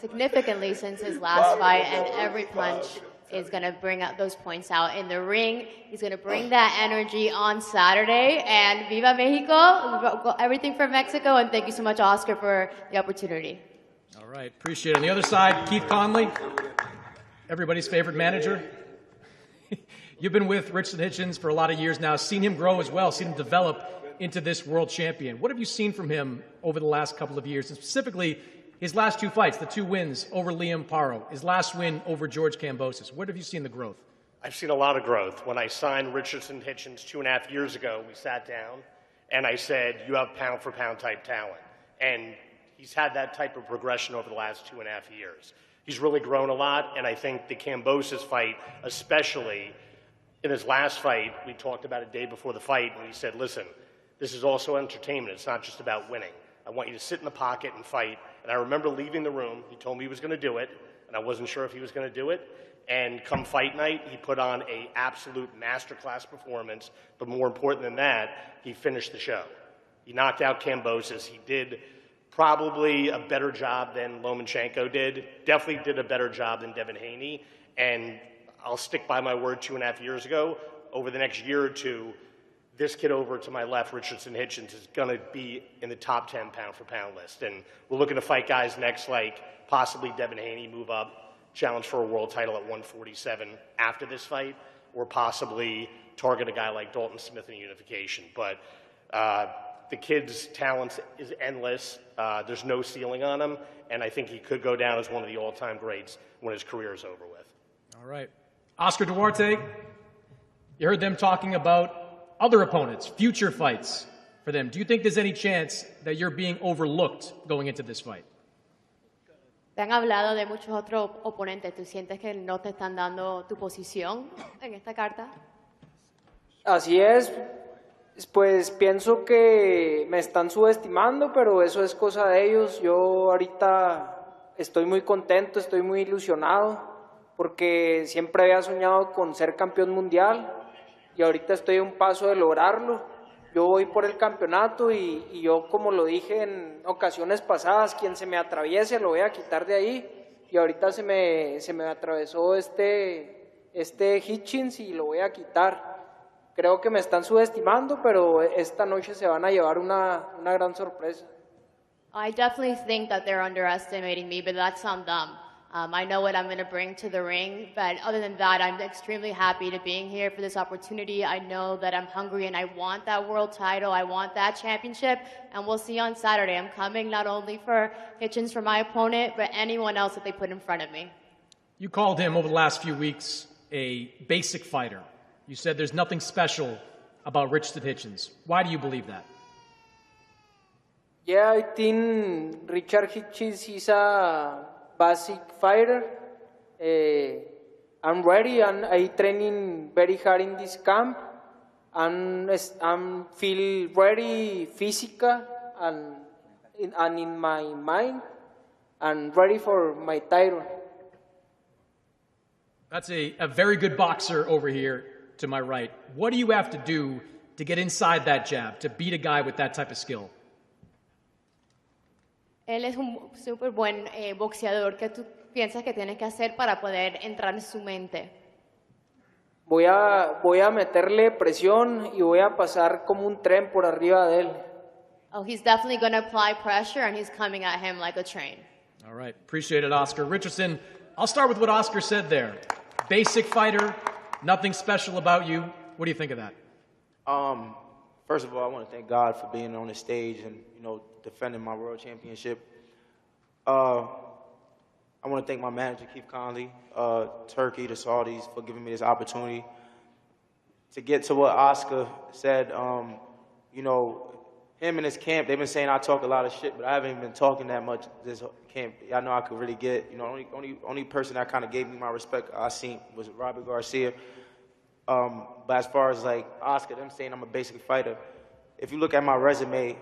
significantly since his last fight, and every punch is going to bring out those points out in the ring. He's going to bring that energy on Saturday. And Viva Mexico, everything for Mexico. And thank you so much, Oscar, for the opportunity. All right, appreciate it. On the other side, Keith Conley, everybody's favorite manager. You've been with Richardson Hitchens for a lot of years now, seen him grow as well, seen him develop into this world champion. What have you seen from him over the last couple of years, and specifically His last two fights, the two wins over Liam Paro, his last win over George Kambosos. Where have you seen the growth? I've seen a lot of growth. When I signed Richardson Hitchens 2.5 years ago, we sat down and I said, you have pound-for-pound type talent. And he's had that type of progression over the last 2.5 years. He's really grown a lot, and I think the Kambosos fight, especially in his last fight, we talked about it day before the fight, and he said, listen, this is also entertainment. It's not just about winning. I want you to sit in the pocket and fight. And I remember leaving the room. He told me he was going to do it, and I wasn't sure if he was going to do it. And come fight night, he put on an absolute masterclass performance. But more important than that, he finished the show. He knocked out Kambosos. He did probably a better job than Lomachenko did. Definitely did a better job than Devin Haney. And I'll stick by my word 2.5 years ago. Over the next year or two, this kid over to my left, Richardson Hitchens, is going to be in the top 10 pound-for-pound list. And we're looking to fight guys next, like possibly Devin Haney move up, challenge for a world title at 147 after this fight, or possibly target a guy like Dalton Smith in unification. But the kid's talent is endless. There's no ceiling on him, and I think he could go down as one of the all-time greats when his career is over with. All right. Oscar Duarte, you heard them talking about other opponents, future fights for them. Do you think there's any chance that you're being overlooked going into this fight? Te han hablado de muchos otros oponentes. ¿Tú sientes que no te están dando tu posición en esta carta? Así es. Pues pienso que me están subestimando, pero eso es cosa de ellos. Yo ahorita estoy muy contento, estoy muy ilusionado, porque siempre había soñado con ser campeón mundial y ahorita estoy a un paso de lograrlo. Yo voy por el campeonato y yo, como lo dije en ocasiones pasadas, quien se me atraviese lo voy a quitar de ahí, y ahorita se me atravesó este Hitchens y lo voy a quitar. Creo que me están subestimando, pero esta noche se van a llevar una gran sorpresa. I definitely think that they're underestimating me, but that's on them. I know what I'm going to bring to the ring, but other than that, I'm extremely happy to being here for this opportunity. I know that I'm hungry and I want that world title. I want that championship, and we'll see on Saturday. I'm coming not only for Hitchens, for my opponent, but anyone else that they put in front of me. You called him over the last few weeks a basic fighter. You said there's nothing special about Richardson Hitchens. Why do you believe that? Yeah, I think Richard Hitchens is a basic fighter. I'm ready, and I training very hard in this camp. I'm feel ready physical and in my mind, and ready for my title. That's a very good boxer over here to my right. What do you have to do to get inside that jab, to beat a guy with that type of skill? Él es un súper buen boxeador. ¿Qué tú piensas que tienes que hacer para poder entrar en su mente? Voy a meterle presión y voy a pasar como un tren por arriba de él. Oh, he's definitely going to apply pressure, and he's coming at him like a train. All right. Appreciate it, Oscar. Richardson, I'll start with what Oscar said there. Basic fighter, nothing special about you. What do you think of that? First of all, I want to thank God for being on the stage and, defending my world championship. I want to thank my manager, Keith Conley, Turkey, the Saudis, for giving me this opportunity. To get to what Oscar said, him and his camp, they've been saying I talk a lot of shit, but I haven't even been talking that much this camp. I know I could really get, only person that kind of gave me my respect I seen was Barrios Garcia. But as far as like Oscar, them saying I'm a basic fighter, if you look at my resume,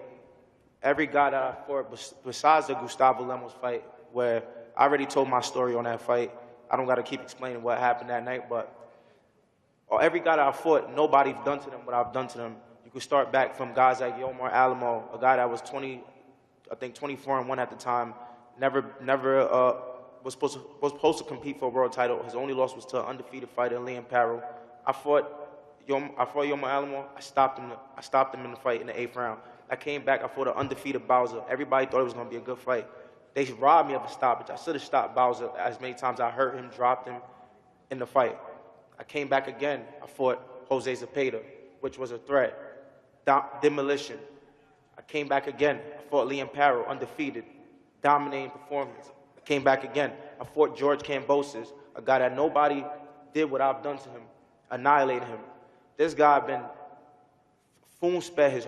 every guy that I fought, besides the Gustavo Lemos fight, where I already told my story on that fight, I don't got to keep explaining what happened that night, but every guy that I fought, nobody's done to them what I've done to them. You could start back from guys like Yomar Alamo, a guy that was 24-1 at the time, never was supposed to compete for a world title. His only loss was to an undefeated fighter, Liam Paro. I fought Yomar Alamo. I stopped him in the fight in the 8th round. I came back. I fought an undefeated Bowser. Everybody thought it was going to be a good fight. They robbed me of a stoppage. I should have stopped Bowser as many times I hurt him, dropped him in the fight. I came back again. I fought Jose Zepeda, which was a threat. Demolition. I came back again. I fought Liam Paro, undefeated. dominating performance. I came back again. I fought George Kambosos, a guy that nobody did what I've done to him, annihilated him. This guy been spoon-fed his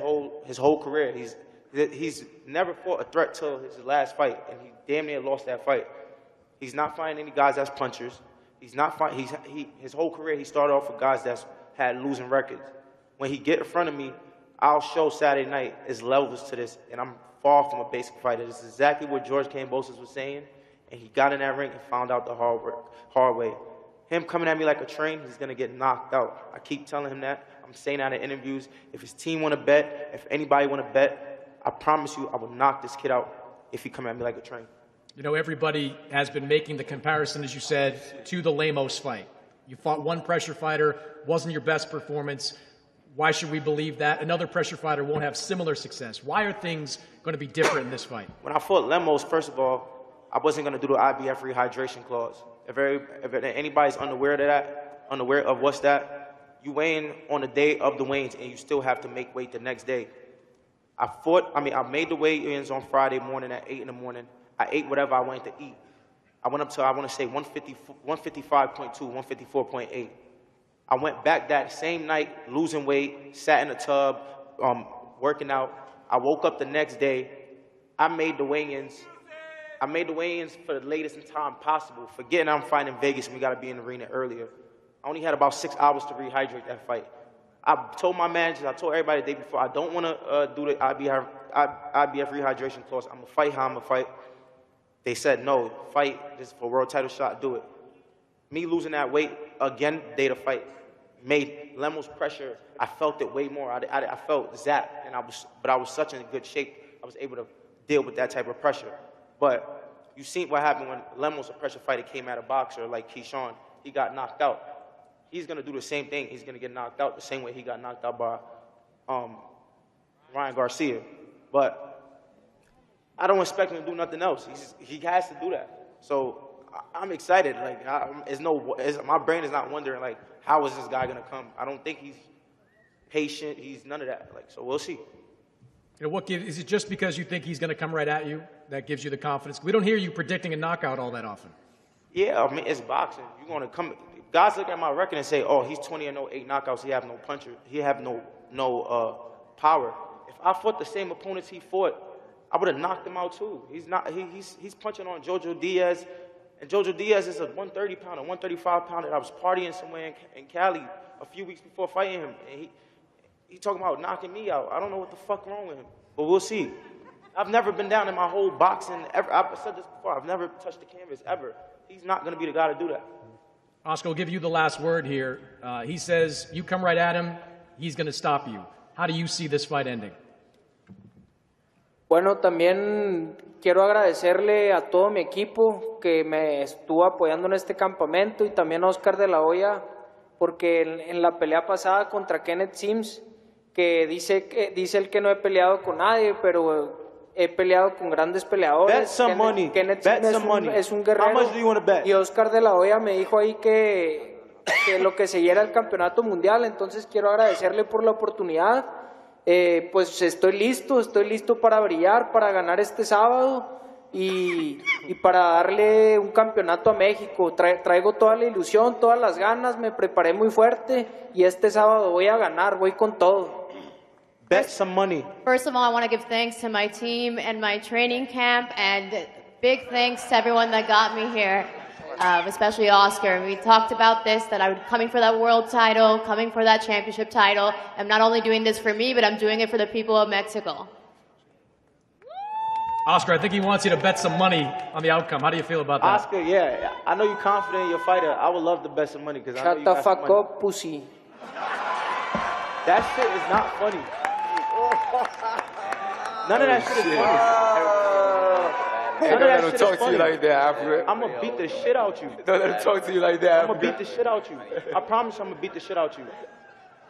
whole career. He's never fought a threat till his last fight, and he damn near lost that fight. He's not fighting any guys that's punchers. He's not fighting. His whole career he started off with guys that's had losing records. When he get in front of me, I'll show Saturday night is levels to this, and I'm far from a basic fighter. This is exactly what George Kambosos was saying, and he got in that ring and found out the hard way. Him coming at me like a train, he's gonna get knocked out. I keep telling him that. I'm saying that in interviews. If his team want to bet, if anybody want to bet, I promise you I will knock this kid out if he come at me like a train. You know, everybody has been making the comparison, as you said, to the Lemos fight. You fought one pressure fighter, wasn't your best performance. Why should we believe that another pressure fighter won't have similar success? Why are things going to be different in this fight? When I fought Lemos, first of all, I wasn't going to do the IBF rehydration clause. If anybody's unaware of that, unaware of what's that, you weigh in on the day of the weigh-ins and you still have to make weight the next day. I made the weigh-ins on Friday morning at 8 in the morning. I ate whatever I wanted to eat. I went up to, I want to say, 155.2, 154.8. I went back that same night, losing weight, sat in a tub, working out. I woke up the next day. I made the weigh-ins. I made the weigh-ins for the latest in time possible, forgetting I'm fighting in Vegas and we got to be in the arena earlier. I only had about 6 hours to rehydrate that fight. I told my managers, I told everybody the day before, I don't want to do the IBF rehydration clause. I'm going to fight how I'm going to fight. They said, no, fight. This is for a world title shot. Do it. Me losing that weight, again, day to fight, made Lemos pressure. I felt it way more. I felt zapped, but I was such in good shape. I was able to deal with that type of pressure. But you seen what happened when Lemos, a pressure fighter, came at a boxer like Keyshawn. He got knocked out. He's going to do the same thing. He's going to get knocked out the same way he got knocked out by Ryan Garcia. But I don't expect him to do nothing else. He has to do that. So I'm excited. Like, my brain is not wondering, like, how is this guy going to come? I don't think he's patient. He's none of that. Like, so we'll see. You know, is it just because you think he's going to come right at you that gives you the confidence? We don't hear you predicting a knockout all that often. Yeah, I mean, it's boxing. You're going to come. Guys look at my record and say, "Oh, he's 20-0, 8 knockouts. He have no puncher. He have no power." If I fought the same opponents he fought, I would have knocked him out too. He's punching on Jojo Diaz, and Jojo Diaz is a 130-pounder, 135-pounder. I was partying somewhere in Cali a few weeks before fighting him, and he talking about knocking me out. I don't know what the fuck wrong with him, but we'll see. I've never been down in my whole boxing ever. I've said this before. I've never touched the canvas ever. He's not going to be the guy to do that. Oscar will give you the last word here. He says you come right at him, he's going to stop you. How do you see this fight ending? Bueno, también quiero agradecerle a todo mi equipo que me estuvo apoyando en este campamento y también a Oscar de la Hoya, porque en la pelea pasada contra Kenneth Sims, que dice él que no he peleado con nadie, pero he peleado con grandes peleadores. Bet some money. Kenneth Bet Sims some money. Es un guerrero. How much do you want to bet? Y Oscar de la Hoya me dijo ahí que lo que seguía era el campeonato mundial, entonces quiero agradecerle por la oportunidad. Pues estoy listo para brillar, para ganar este sábado y para darle un campeonato a México. Traigo toda la ilusión, todas las ganas, me preparé muy fuerte y este sábado voy a ganar, voy con todo. Bet some money. First of all, I want to give thanks to my team and my training camp, and big thanks to everyone that got me here, especially Oscar. We talked about this, that I'm coming for that world title, coming for that championship title. I'm not only doing this for me, but I'm doing it for the people of Mexico. Oscar, I think he wants you to bet some money on the outcome. How do you feel about that? Oscar, yeah, I know you're confident in your fighter. I would love to bet some money because I know you Shut the got some fuck money. up, pussy. That shit is not funny. None of that shit is funny. Hey, don't let him talk to you like that, Africa. I'm gonna beat the shit out you. Don't let him talk to you like that, I'm gonna beat the shit out you. I promise you I'm gonna beat the shit out you.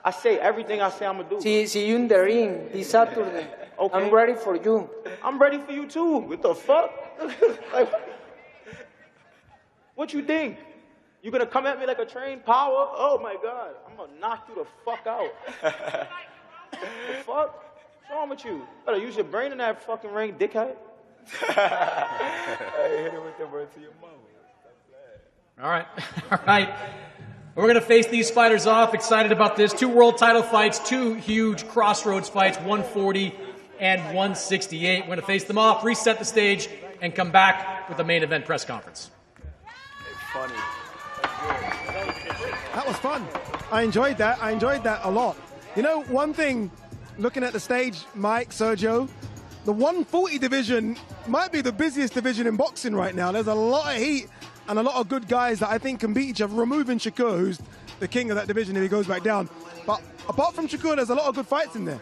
I say everything I say I'm gonna do. See you in the ring this Saturday. Okay. I'm ready for you. I'm ready for you too. What the fuck? Like, what you think? You gonna come at me like a trained power? Oh my God, I'm gonna knock you the fuck out. The fuck? What's wrong with you? Better use your brain in that fucking ring, dickhead. Hey, hit it with the word to your mama. All right. All right. We're going to face these fighters off. Excited about this. 2 world title fights, 2 huge crossroads fights, 140 and 168. We're going to face them off, reset the stage, and come back with the main event press conference. It's funny. That was fun. I enjoyed that. I enjoyed that a lot. You know, one thing, looking at the stage, Mike, Sergio, the 140 division might be the busiest division in boxing right now. There's a lot of heat and a lot of good guys that I think can beat each other, removing Shakur, who's the king of that division if he goes back down. But apart from Shakur, there's a lot of good fights in there.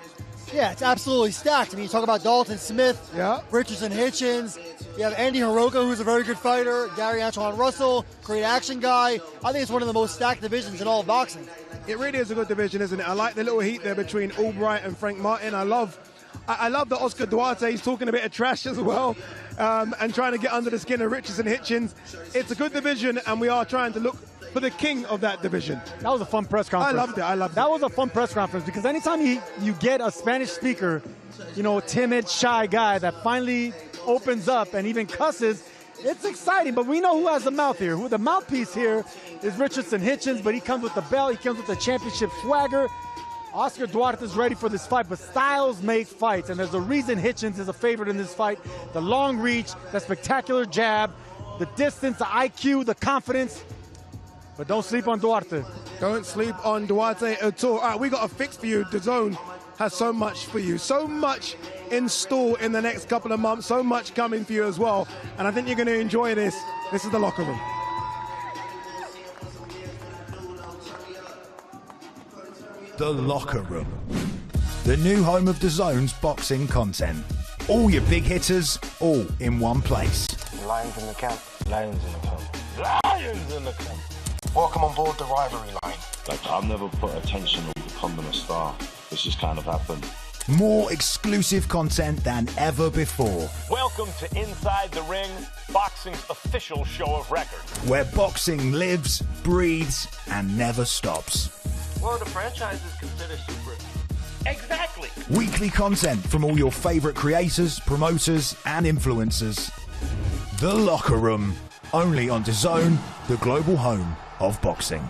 Yeah, it's absolutely stacked. I mean, you talk about Dalton Smith, yeah, Richardson Hitchens, you have Andy Hiroko, who's a very good fighter, Gary Antoine Russell, great action guy. I think it's one of the most stacked divisions in all of boxing. It really is a good division, isn't it? I like the little heat there between Albright and Frank Martin. I love that Oscar Duarte, he's talking a bit of trash as well, and trying to get under the skin of Richardson Hitchens. It's a good division, and we are trying to look for the king of that division. That was a fun press conference. I loved it. That was a fun press conference because anytime you get a Spanish speaker, you know, a timid, shy guy that finally opens up and even cusses, it's exciting. But we know who has the mouth here. Who the mouthpiece here is Richardson Hitchens, but he comes with the belt. He comes with the championship swagger. Oscar Duarte is ready for this fight, but styles make fights, and there's a reason Hitchens is a favorite in this fight. The long reach, the spectacular jab, the distance, the IQ, the confidence. But don't sleep on Duarte. Don't sleep on Duarte at all. All right, we got a fix for you. DAZN has so much for you. So much in store in the next couple of months. So much coming for you as well. And I think you're going to enjoy this. This is The Locker Room. The Locker Room. The new home of DAZN's boxing content. All your big hitters, all in one place. Lions in the camp. Lions in the camp. Lions in the camp. Welcome on board the rivalry line. Like, I've never put attention on becoming a star. This just kind of happened. More exclusive content than ever before. Welcome to Inside the Ring, boxing's official show of record. Where boxing lives, breathes, and never stops. Well, the franchise is considered super. Exactly. Weekly content from all your favorite creators, promoters, and influencers. The Locker Room. Only on DAZN, the global home of boxing.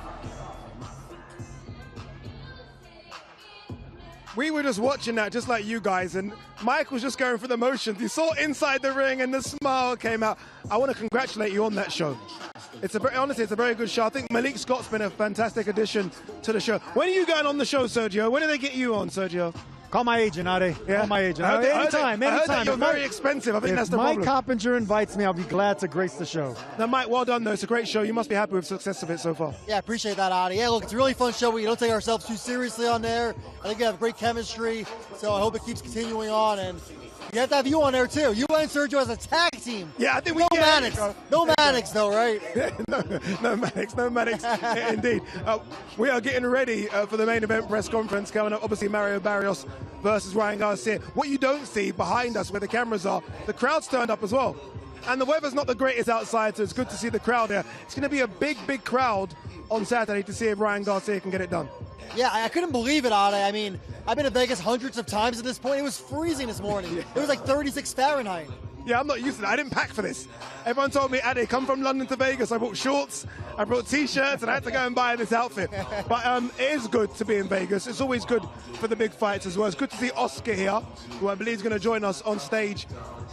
We were just watching that, just like you guys, and Mike was just going through the motions. You saw Inside the Ring, and the smile came out. I want to congratulate you on that show. Honestly, it's a very good show. I think Malik Scott's been a fantastic addition to the show. When are you going on the show, Sergio? When do they get you on, Sergio? Call my agent, Ade. Yeah. Call my agent. Anytime. I heard that you're If very expensive. I think that's the problem. Mike Coppinger invites me, I'll be glad to grace the show. Now, Mike, well done, though. It's a great show. You must be happy with the success of it so far. Yeah, I appreciate that, Adi. Yeah, look, it's a really fun show. We don't take ourselves too seriously on there. I think we have great chemistry, so I hope it keeps continuing on. And you have to have you on there, too. You and Sergio as a tag team. Yeah, I think we No get Mannix. No Mannix, though, right? No Mannix, indeed. We are getting ready for the main event press conference coming up. Obviously, Mario Barrios versus Ryan Garcia. What you don't see behind us where the cameras are, the crowd's turned up as well. And the weather's not the greatest outside, so it's good to see the crowd there. It's going to be a big crowd on Saturday to see if Ryan Garcia can get it done. Yeah, I couldn't believe it, Ade. I mean, I've been to Vegas hundreds of times at this point. It was freezing this morning. It was like 36 Fahrenheit. Yeah, I'm not used to that. I didn't pack for this. Everyone told me, Ade, come from London to Vegas. I bought shorts, I brought T-shirts, and I had to go and buy this outfit. But it is good to be in Vegas. It's always good for the big fights as well. It's good to see Oscar here, who I believe is going to join us on stage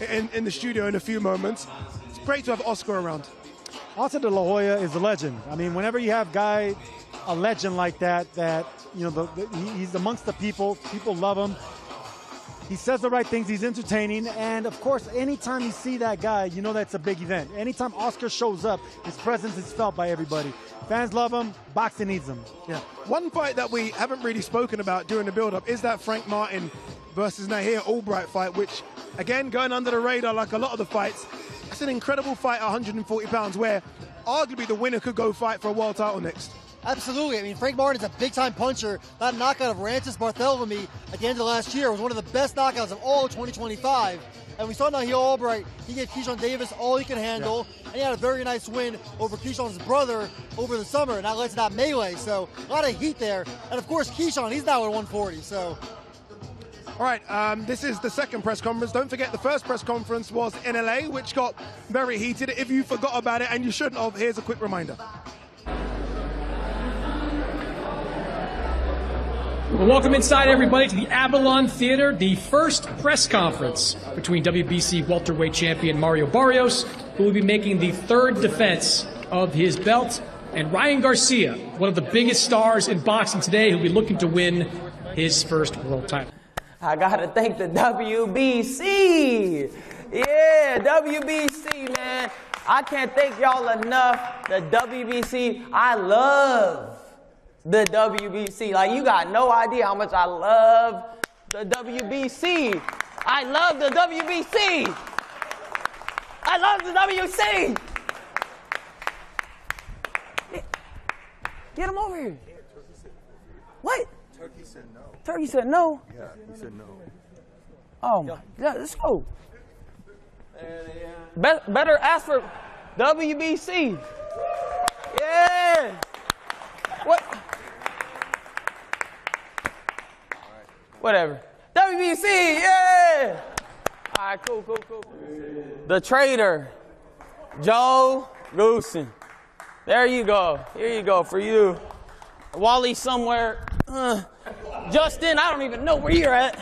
in the studio in a few moments. It's great to have Oscar around. Oscar De La Hoya is a legend. I mean, whenever you have a legend like that, you know, he's amongst the people. People love him. He says the right things. He's entertaining. And, of course, anytime you see that guy, you know that's a big event. Anytime Oscar shows up, his presence is felt by everybody. Fans love him. Boxing needs him. Yeah. One fight that we haven't really spoken about during the build-up is that Frank Martin versus Nahir Albright fight, which, again, going under the radar like a lot of the fights. It's an incredible fight at 140 pounds where arguably the winner could go fight for a world title next. Absolutely. I mean, Frank Martin's a big-time puncher. That knockout of Rancis Barthélemy at the end of last year was one of the best knockouts of all of 2025. And we saw Nahir Albright. He gave Keyshawn Davis all he could handle, and he had a very nice win over Keyshawn's brother over the summer, and that led to that melee. So a lot of heat there. And, of course, Keyshawn, he's now at 140. So All right, this is the second press conference. Don't forget the first press conference was in LA, which got very heated. If you forgot about it, and you shouldn't have, here's a quick reminder. Well, welcome inside, everybody, to the Avalon Theater, the first press conference between WBC welterweight champion Mario Barrios, who will be making the third defense of his belt, and Ryan Garcia, one of the biggest stars in boxing today, who'll be looking to win his first world title. I gotta thank the WBC. Yeah, WBC, man. I can't thank y'all enough. The WBC, I love the WBC. Like, you got no idea how much I love the WBC. I love the WBC. I love the WBC. Get him over here. What? Turkey said no. Turkey said no? Yeah, he said no. Oh, my God, let's go. Better ask for WBC. Yeah. What? Whatever. WBC, yeah. All right, cool. The Trader, Joe Goosen. There you go. Here you go for you. Wally somewhere. Justin, I don't even know where you're at.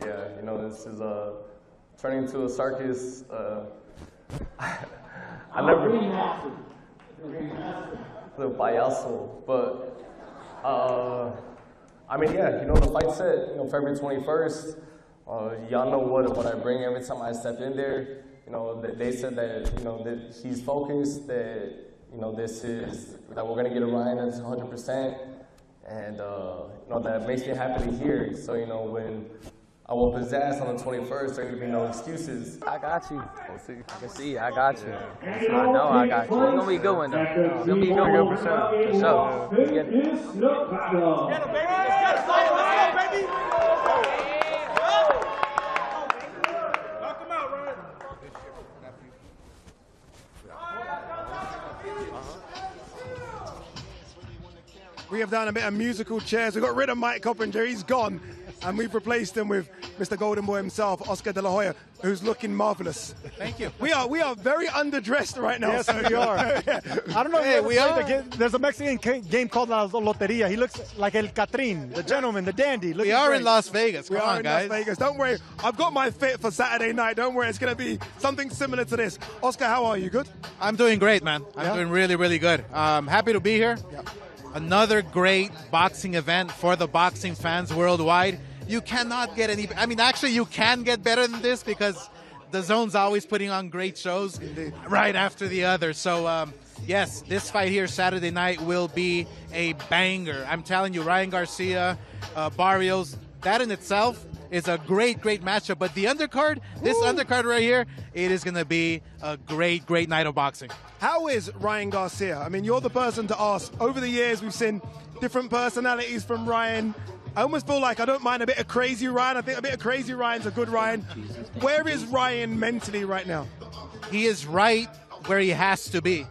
Yeah, you know, this is turning into a circus. I never the payaso, but I mean, yeah, you know, the fight set, you know, February 21st. Y'all know what I bring every time I step in there. You know, they said that, you know, that he's focused, that, you know, that we're gonna get a Ryan that's 100%, and you know, that makes me happy to hear. So, you know, when I whoop his ass on the 21st, there ain't gonna be no excuses. I got you. We'll see. I can see. I got you. I know I got you. It's gonna be a good one though. It's gonna be a good one for sure. For sure. Get it. We have done a bit of musical chairs. We got rid of Mike Coppinger, he's gone. And we've replaced him with Mr. Golden Boy himself, Oscar De La Hoya, who's looking marvelous. Thank you. We are very underdressed right now. Yes, we are. I don't know if we are. There's a Mexican game called La Loteria. He looks like El Catrín, the gentleman, the dandy. We are in Las Vegas. Come on, guys. Las Vegas. Don't worry. I've got my fit for Saturday night. Don't worry. It's going to be something similar to this. Oscar, how are you? Good? I'm doing great, man. I'm doing really, really good. Happy to be here. Yeah. Another great boxing event for the boxing fans worldwide. You cannot get any, I mean, actually you can get better than this because the Zone's always putting on great shows right after the other. So, yes, this fight here Saturday night will be a banger. I'm telling you, Ryan Garcia, Barrios, that in itself is a great, great matchup. But the undercard, this undercard right here, it is going to be a great, great night of boxing. How is Ryan Garcia? I mean, you're the person to ask. Over the years, we've seen different personalities from Ryan. I almost feel like I don't mind a bit of crazy Ryan. I think a bit of crazy Ryan's a good Ryan. Where is Ryan mentally right now? He is right where he has to be.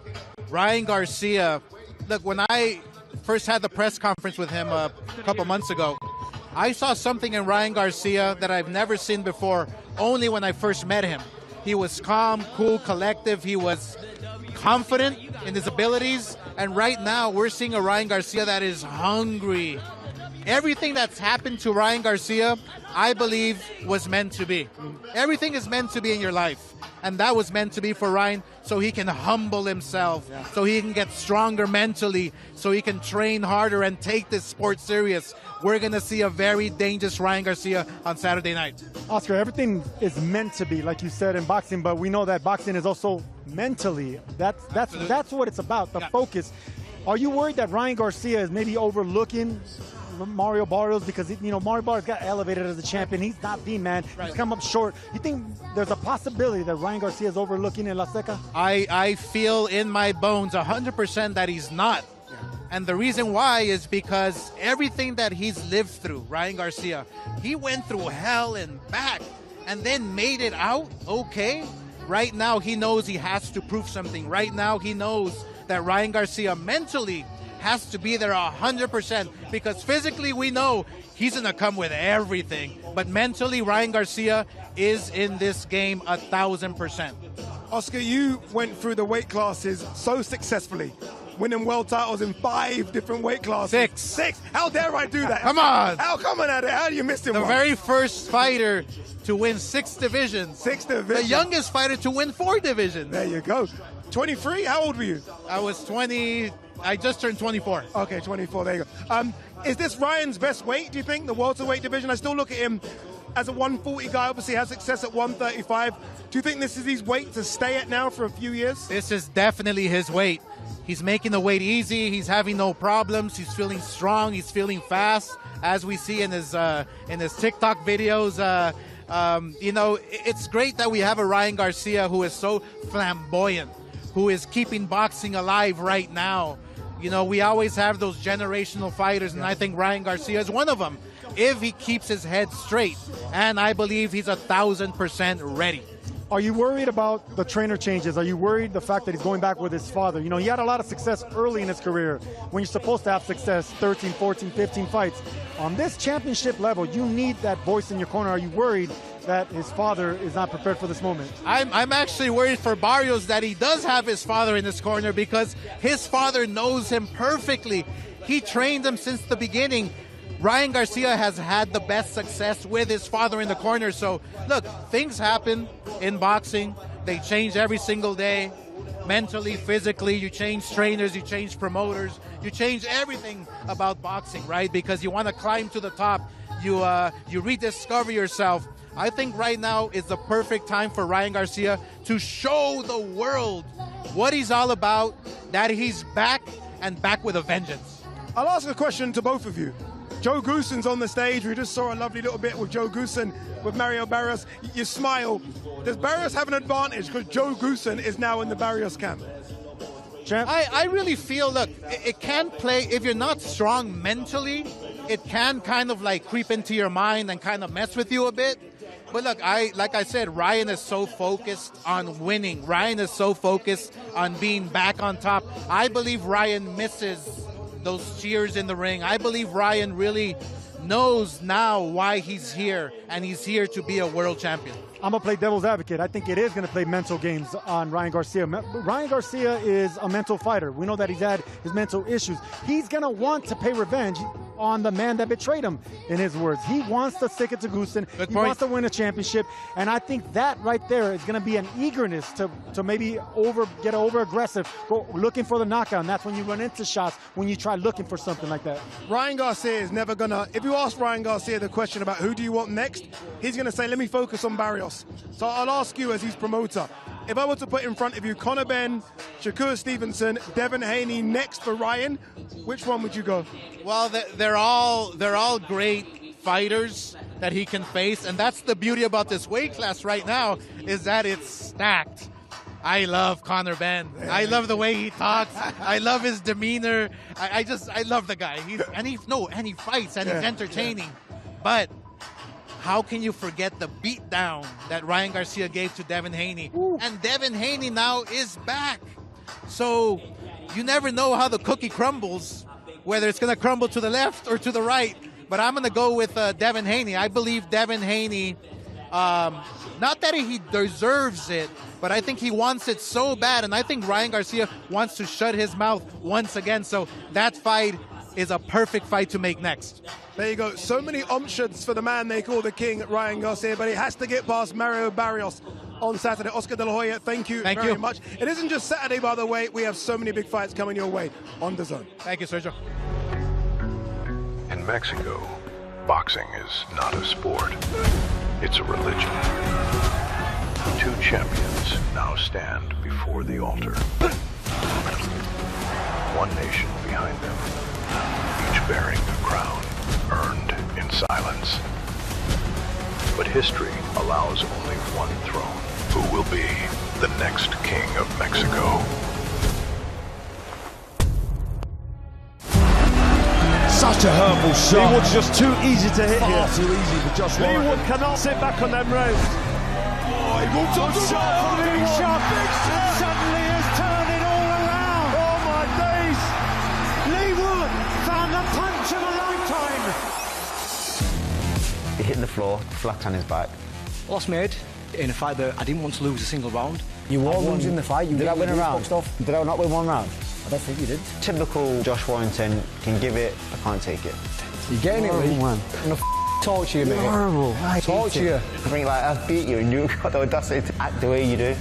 Ryan Garcia, look, when I first had the press conference with him a couple months ago, I saw something in Ryan Garcia that I've never seen before, only when I first met him. He was calm, cool, collective. He was confident in his abilities. And right now, we're seeing a Ryan Garcia that is hungry. Everything that's happened to Ryan Garcia, I believe, was meant to be. Everything is meant to be in your life. And that was meant to be for Ryan, so he can humble himself, so he can get stronger mentally, so he can train harder and take this sport serious. We're going to see a very dangerous Ryan Garcia on Saturday night. Oscar, everything is meant to be, like you said, in boxing, but we know that boxing is also mentally. That's what it's about, the focus. Are you worried that Ryan Garcia is maybe overlooking Mario Barrios because, you know, Mario Barrios got elevated as a champion? He's not the man. He's come up short. You think there's a possibility that Ryan Garcia is overlooking in La Seca? I feel in my bones 100% that he's not. And the reason why is because everything that he's lived through, Ryan Garcia, he went through hell and back and then made it out okay. Right now, he knows he has to prove something. Right now, he knows that Ryan Garcia mentally has to be there 100% because physically we know he's going to come with everything. But mentally, Ryan Garcia is in this game 1,000%. Oscar, you went through the weight classes so successfully, winning world titles in 5 different weight classes. 6. How dare I do that? Come on. How come on at it? How do you miss him? The very first fighter to win 6 divisions. 6 divisions. The youngest fighter to win 4 divisions. There you go. 23? How old were you? I was 20. I just turned 24. Okay, 24. There you go. Is this Ryan's best weight, do you think, the welterweight division? I still look at him as a 140 guy, obviously has success at 135. Do you think this is his weight to stay at now for a few years? This is definitely his weight. He's making the weight easy. He's having no problems. He's feeling strong. He's feeling fast, as we see in his TikTok videos. You know, it's great that we have a Ryan Garcia who is so flamboyant, who is keeping boxing alive right now. You know, we always have those generational fighters, and I think Ryan Garcia is one of them, if he keeps his head straight. And I believe he's 1,000% ready. Are you worried about the trainer changes? Are you worried the fact that he's going back with his father? You know, he had a lot of success early in his career when you're supposed to have success, 13, 14, 15 fights. On this championship level, you need that voice in your corner. Are you worried that his father is not prepared for this moment? I'm actually worried for Barrios that he does have his father in his corner because his father knows him perfectly. He trained him since the beginning. Ryan Garcia has had the best success with his father in the corner. So, look, things happen in boxing. They change every single day. Mentally, physically, you change trainers, you change promoters, you change everything about boxing, right? Because you want to climb to the top. You rediscover yourself. I think right now is the perfect time for Ryan Garcia to show the world what he's all about, that he's back and back with a vengeance. I'll ask a question to both of you. Joe Goossen's on the stage. We just saw a lovely little bit with Joe Goossen, with Mario Barrios. You smile. Does Barrios have an advantage because Joe Goossen is now in the Barrios camp? I really feel, look, it can play, if you're not strong mentally, it can kind of like creep into your mind and kind of mess with you a bit. But look, like I said, Ryan is so focused on winning. Ryan is so focused on being back on top. I believe Ryan misses those cheers in the ring. I believe Ryan really knows now why he's here, and he's here to be a world champion. I'm going to play devil's advocate. I think it is going to play mental games on Ryan Garcia. Ryan Garcia is a mental fighter. We know that he's had his mental issues. He's going to want to pay revenge on the man that betrayed him, in his words. He wants to stick it to Goossen. He wants to win a championship. And I think that right there is going to be an eagerness to maybe get over aggressive, go looking for the knockout. And that's when you run into shots, when you try looking for something like that. Ryan Garcia is never going to, if you ask Ryan Garcia the question about who do you want next, he's going to say, let me focus on Barrios. So I'll ask you as his promoter, if I were to put in front of you Conor Benn, Shakur Stevenson, Devin Haney next for Ryan, which one would you go? Well, they're all great fighters that he can face, and that's the beauty about this weight class right now, is that it's stacked. I love Conor Benn. I love the way he talks. I love his demeanor. I love the guy. He fights and he's entertaining. But how can you forget the beatdown that Ryan Garcia gave to Devin Haney? Ooh. And Devin Haney now is back. So you never know how the cookie crumbles, whether it's going to crumble to the left or to the right. But I'm going to go with Devin Haney. I believe Devin Haney, not that he deserves it, but I think he wants it so bad. And I think Ryan Garcia wants to shut his mouth once again. So that fight is a perfect fight to make next. There you go. So many options for the man they call the king, Ryan Garcia, but he has to get past Mario Barrios on Saturday. Oscar De La Hoya, thank you very much. It isn't just Saturday, by the way. We have so many big fights coming your way on DAZN. Thank you, Sergio. In Mexico, boxing is not a sport. It's a religion. 2 champions now stand before the altar. One nation behind them, each bearing a crown earned in silence. But history allows only one throne. Who will be the next king of Mexico? Such a hurtful shot. Leewood's just too easy to hit here. Far too easy for Josh Warren. Leewood cannot sit back on them rounds. Oh, he walked up the shot from big shot. And suddenly has turned it all around. Oh my days. Leewood found the punch of a lifetime. He hit the floor, flat on his back. Lost my head in a fight that I didn't want to lose a single round. You were losing the fight. Did I win a round? Did I not win one round? I don't think you did. Typical Josh Warrington, can give it, I can't take it. You're getting it, Lee. Man. I'm gonna talk to you, mate. Horrible. Talk to you. I think like I've beat you and you got the audacity to act the way you do.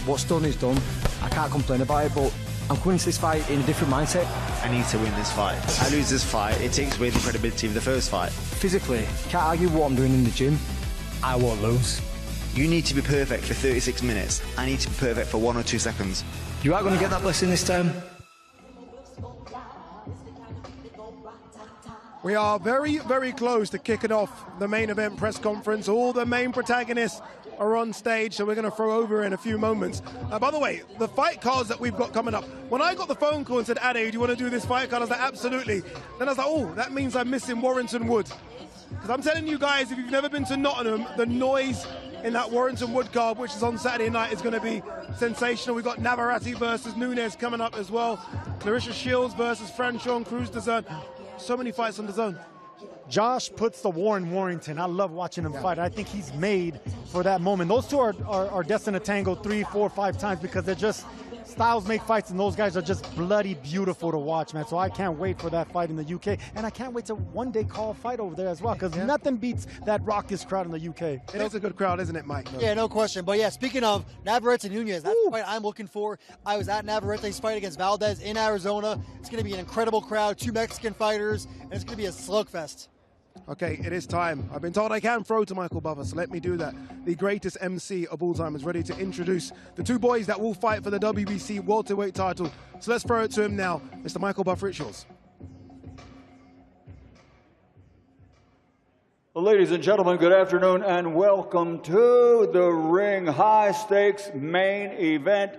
What's done is done. I can't complain about it, but I'm coming into this fight in a different mindset. I need to win this fight. I lose this fight, it takes away the credibility of the first fight. Physically, can't argue what I'm doing in the gym. I won't lose. You need to be perfect for 36 minutes. I need to be perfect for 1 or 2 seconds. You are going to get that blessing this time. We are very, very close to kicking off the main event press conference. All the main protagonists are on stage, so we're going to throw over in a few moments. By the way, the fight cards that we've got coming up, when I got the phone call and said, Ade, do you want to do this fight card? I was like, absolutely. Then I was like, oh, that means I'm missing Warrington Wood. Because I'm telling you guys, if you've never been to Nottingham, the noise in that Warrington Wood card, which is on Saturday night, is going to be sensational. We've got Navarrete versus Nunes coming up as well. Clarissa Shields versus Franchon Cruz DAZN. So many fights on DAZN. Josh puts the war in Warrington. I love watching him fight. I think he's made for that moment. Those two are destined to tango 3, 4, 5 times because they're just, styles make fights, and those guys are just bloody beautiful to watch, man. So I can't wait for that fight in the UK. And I can't wait to one day call a fight over there as well, because nothing beats that raucous crowd in the UK. It is a good crowd, isn't it, Mike? Yeah, no question. But yeah, speaking of Navarrete and Nunes, that's the fight I'm looking for. I was at Navarrete's fight against Valdez in Arizona. It's going to be an incredible crowd, 2 Mexican fighters, and it's going to be a slugfest. Okay, it is time. I've been told I can throw to Michael Buffer, so let me do that. The greatest MC of all time is ready to introduce the 2 boys that will fight for the WBC welterweight title. So let's throw it to him now. Mr. Michael Buffer, it's yours. Well, ladies and gentlemen, good afternoon and welcome to the Ring High Stakes main event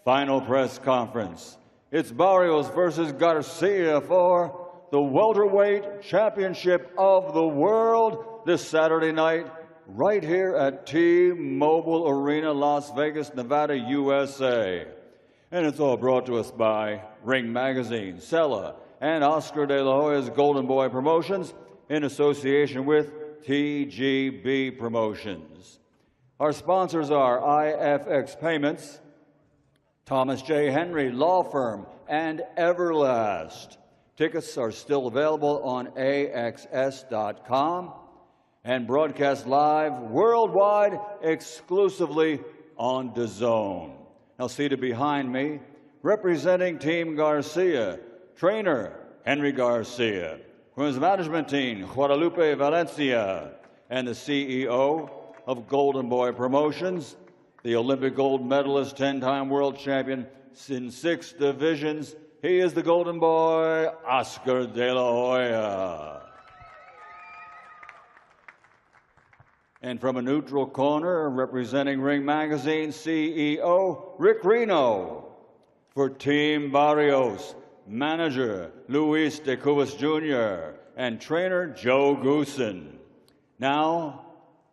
final press conference. It's Barrios versus Garcia for the welterweight championship of the world this Saturday night right here at T-Mobile Arena, Las Vegas, Nevada, USA. And it's all brought to us by Ring Magazine, Sella, and Oscar de la Hoya's Golden Boy Promotions in association with TGB Promotions. Our sponsors are IFX Payments, Thomas J. Henry Law Firm, and Everlast. Tickets are still available on AXS.com and broadcast live worldwide exclusively on DAZN. Now, seated behind me, representing Team Garcia, trainer Henry Garcia, from his management team, Guadalupe Valencia, and the CEO of Golden Boy Promotions, the Olympic gold medalist, 10-time world champion in 6 divisions. He is the Golden Boy, Oscar de la Hoya. And from a neutral corner, representing Ring Magazine, CEO Rick Reno. For Team Barrios, manager Luis de Cubas Jr. and trainer Joe Goosen. Now,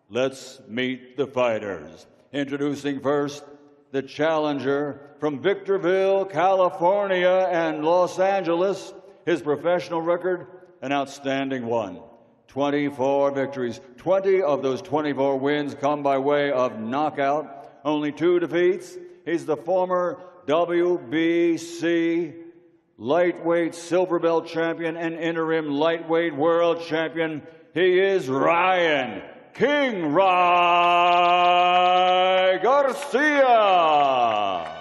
let's meet the fighters. Introducing first, the challenger from Victorville, California and Los Angeles. His professional record, an outstanding one. 24 victories. 20 of those 24 wins come by way of knockout. Only 2 defeats. He's the former WBC lightweight silver belt champion and interim lightweight world champion. He is Ryan King Ryan Garcia.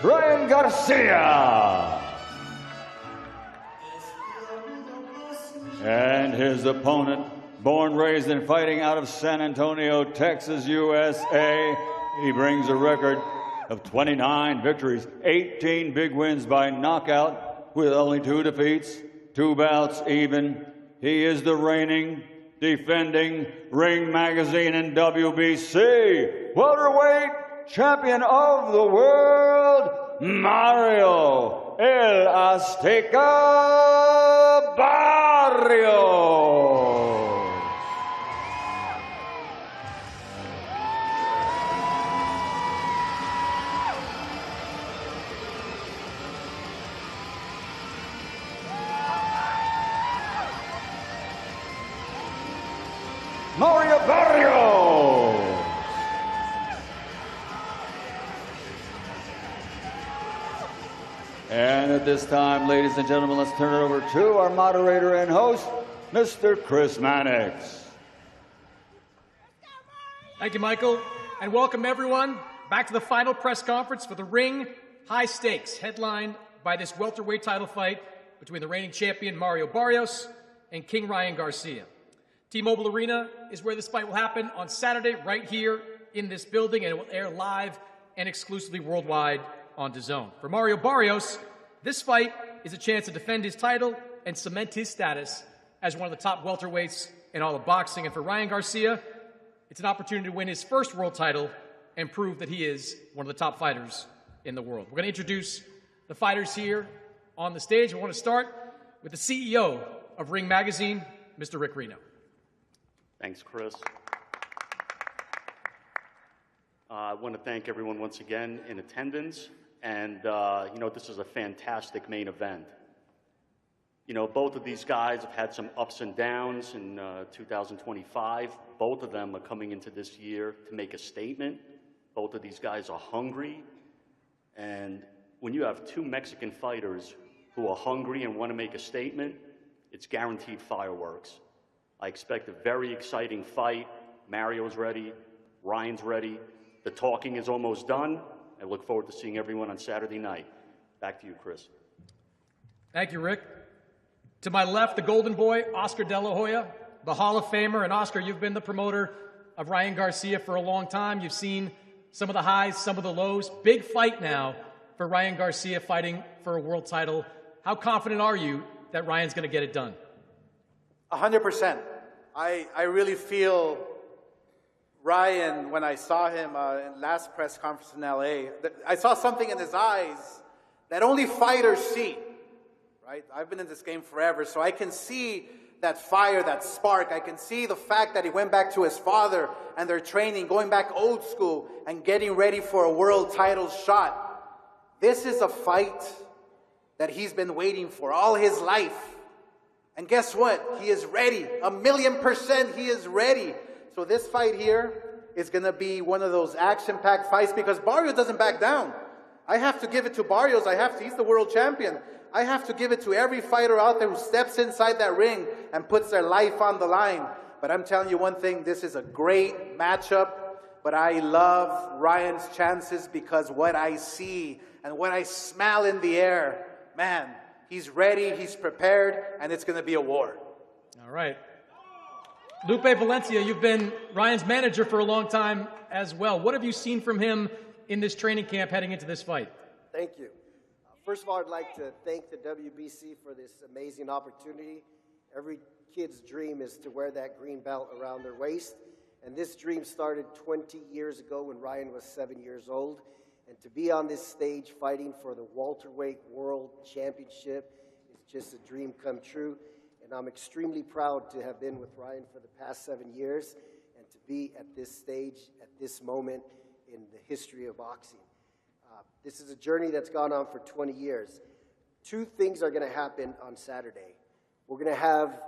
Ryan Garcia. And his opponent, born, raised, and fighting out of San Antonio, Texas, USA. He brings a record of 29 victories, 18 big wins by knockout, with only 2 defeats, 2 bouts even. He is the reigning, defending Ring Magazine and WBC welterweight champion of the world, Mario El Azteca Barrios. Mario Barrios. And at this time, ladies and gentlemen, let's turn it over to our moderator and host, Mr. Chris Mannix. Thank you, Michael, and welcome everyone back to the final press conference for the Ring High Stakes, headlined by this welterweight title fight between the reigning champion Mario Barrios and King Ryan Garcia. T-Mobile Arena is where this fight will happen on Saturday, right here in this building, and it will air live and exclusively worldwide on DAZN. For Mario Barrios, this fight is a chance to defend his title and cement his status as one of the top welterweights in all of boxing. And for Ryan Garcia, it's an opportunity to win his first world title and prove that he is one of the top fighters in the world. We're going to introduce the fighters here on the stage. We want to start with the CEO of Ring Magazine, Mr. Rick Reno. Thanks, Chris. I want to thank everyone once again in attendance. And, this is a fantastic main event. Both of these guys have had some ups and downs in 2025. Both of them are coming into this year to make a statement. Both of these guys are hungry. And when you have two Mexican fighters who are hungry and want to make a statement, it's guaranteed fireworks. I expect a very exciting fight. Mario's ready. Ryan's ready. The talking is almost done. I look forward to seeing everyone on Saturday night. Back to you, Chris. Thank you, Rick. To my left, the golden boy, Oscar De La Hoya, the Hall of Famer. And Oscar, you've been the promoter of Ryan Garcia for a long time. You've seen some of the highs, some of the lows. Big fight now for Ryan Garcia fighting for a world title. How confident are you that Ryan's going to get it done? 100%. I really feel Ryan, when I saw him in last press conference in LA, I saw something in his eyes that only fighters see, right? I've been in this game forever, so I can see that fire, that spark. I can see the fact that he went back to his father and their training, going back old school and getting ready for a world title shot. This is a fight that he's been waiting for all his life. And guess what? He is ready. 1,000,000% he is ready. So this fight here is going to be one of those action-packed fights because Barrios doesn't back down. I have to give it to Barrios. He's the world champion. I have to give it to every fighter out there who steps inside that ring and puts their life on the line. But I'm telling you one thing, this is a great matchup. But I love Ryan's chances because what I see and what I smell in the air, man, he's ready, he's prepared, and it's going to be a war. All right. Lupe Valencia, you've been Ryan's manager for a long time as well. What have you seen from him in this training camp heading into this fight? Thank you. First of all, I'd like to thank the WBC for this amazing opportunity. Every kid's dream is to wear that green belt around their waist. And this dream started 20 years ago when Ryan was 7 years old. And to be on this stage fighting for the welterweight world championship is just a dream come true. And I'm extremely proud to have been with Ryan for the past 7 years and to be at this stage, at this moment in the history of boxing. This is a journey that's gone on for 20 years. Two things are going to happen on Saturday. We're going to have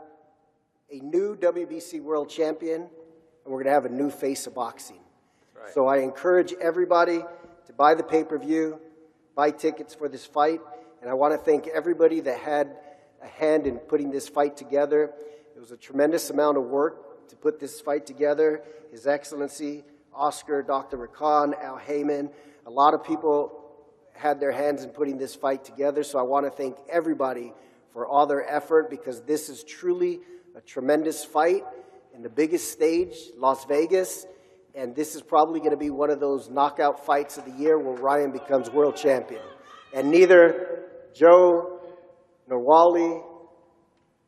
a new WBC world champion, and we're going to have a new face of boxing. Right. So I encourage everybody to buy the pay-per-view, buy tickets for this fight, and I want to thank everybody that had a hand in putting this fight together. It was a tremendous amount of work to put this fight together. His Excellency, Oscar, Dr. Rakan, Al Heyman, a lot of people had their hands in putting this fight together, so I want to thank everybody for all their effort because this is truly a tremendous fight in the biggest stage, Las Vegas, and this is probably going to be one of those knockout fights of the year where Ryan becomes world champion. And neither Joe, nor Wally,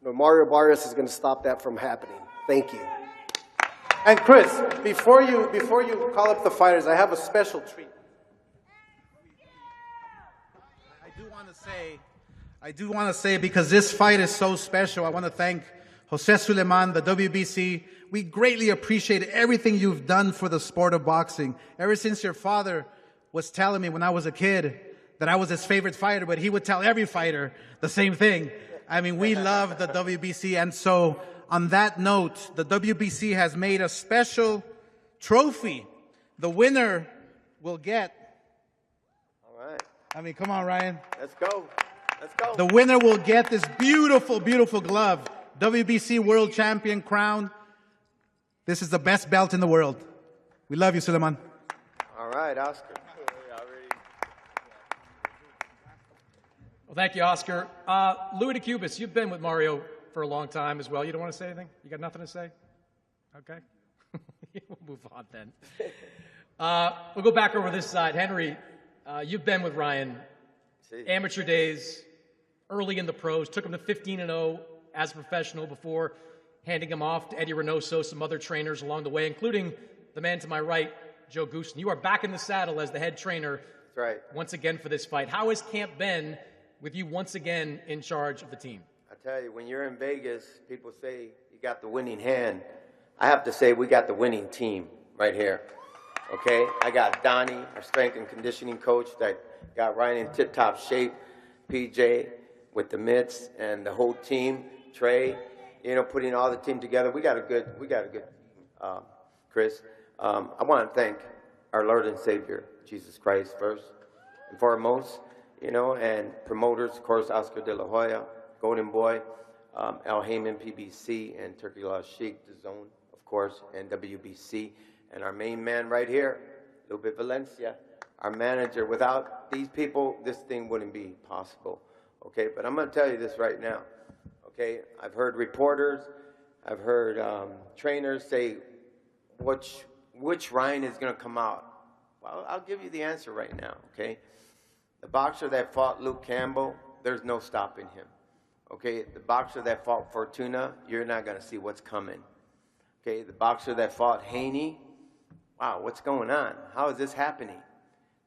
nor Mario Barrios is going to stop that from happening. Thank you. And Chris, before you call up the fighters, I have a special treat. I do want to say, because this fight is so special, I want to thank Jose Suleiman, the WBC. We greatly appreciate everything you've done for the sport of boxing. Ever since your father was telling me when I was a kid that I was his favorite fighter, but he would tell every fighter the same thing. I mean, we love the WBC. And so on that note, the WBC has made a special trophy. The winner will get. All right. I mean, come on, Ryan. Let's go. Let's go. The winner will get this beautiful, beautiful glove. WBC World Champion crown. This is the best belt in the world. We love you, Suleiman. All right, Oscar. Well, thank you, Oscar. Louis DeCubis, you've been with Mario for a long time as well. You don't want to say anything? You got nothing to say? Okay. We'll move on then. We'll go back over this side. Henry, you've been with Ryan. Amateur days, early in the pros, took him to 15-0 as a professional before handing him off to Eddie Reynoso, some other trainers along the way, including the man to my right, Joe Goosen. You are back in the saddle as the head trainer. That's right. Once again for this fight. How has camp been with you once again in charge of the team? I tell you, when you're in Vegas, people say you got the winning hand. I have to say we got the winning team right here. Okay? I got Donnie, our strength and conditioning coach, that got Ryan in tip-top shape, PJ with the mitts, and the whole team, Trey, you know, putting all the team together. We got a good Chris. I want to thank our Lord and Savior, Jesus Christ, first and foremost, you know, and promoters, of course, Oscar De La Hoya, Golden Boy, Al Heyman, PBC, and Turkey Law Sheik, The Zone, of course, and WBC, and our main man right here, Lupe Valencia, our manager. Without these people, this thing wouldn't be possible, okay? But I'm going to tell you this right now, okay? I've heard reporters, I've heard trainers say, which Ryan is going to come out? Well, I'll give you the answer right now, okay? The boxer that fought Luke Campbell, there's no stopping him, okay? The boxer that fought Fortuna, you're not going to see what's coming, okay? The boxer that fought Haney, wow, what's going on? How is this happening?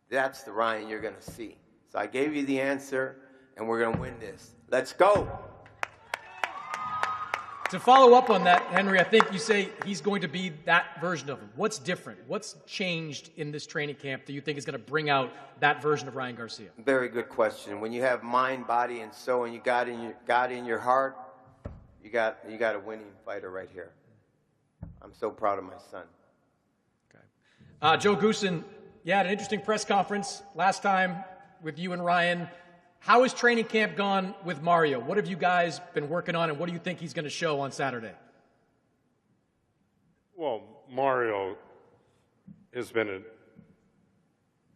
That's the Ryan you're going to see. So I gave you the answer, and we're going to win this. Let's go. To follow up on that, Henry, I think you say he's going to be that version of him. What's different? What's changed in this training camp that you think is going to bring out that version of Ryan Garcia? Very good question. When you have mind, body, and soul, and you got in your heart, you got a winning fighter right here. I'm so proud of my son. Okay. Joe Goosen, you had an interesting press conference last time with you and Ryan. How has training camp gone with Mario? What have you guys been working on, and what do you think he's going to show on Saturday? Well, Mario has been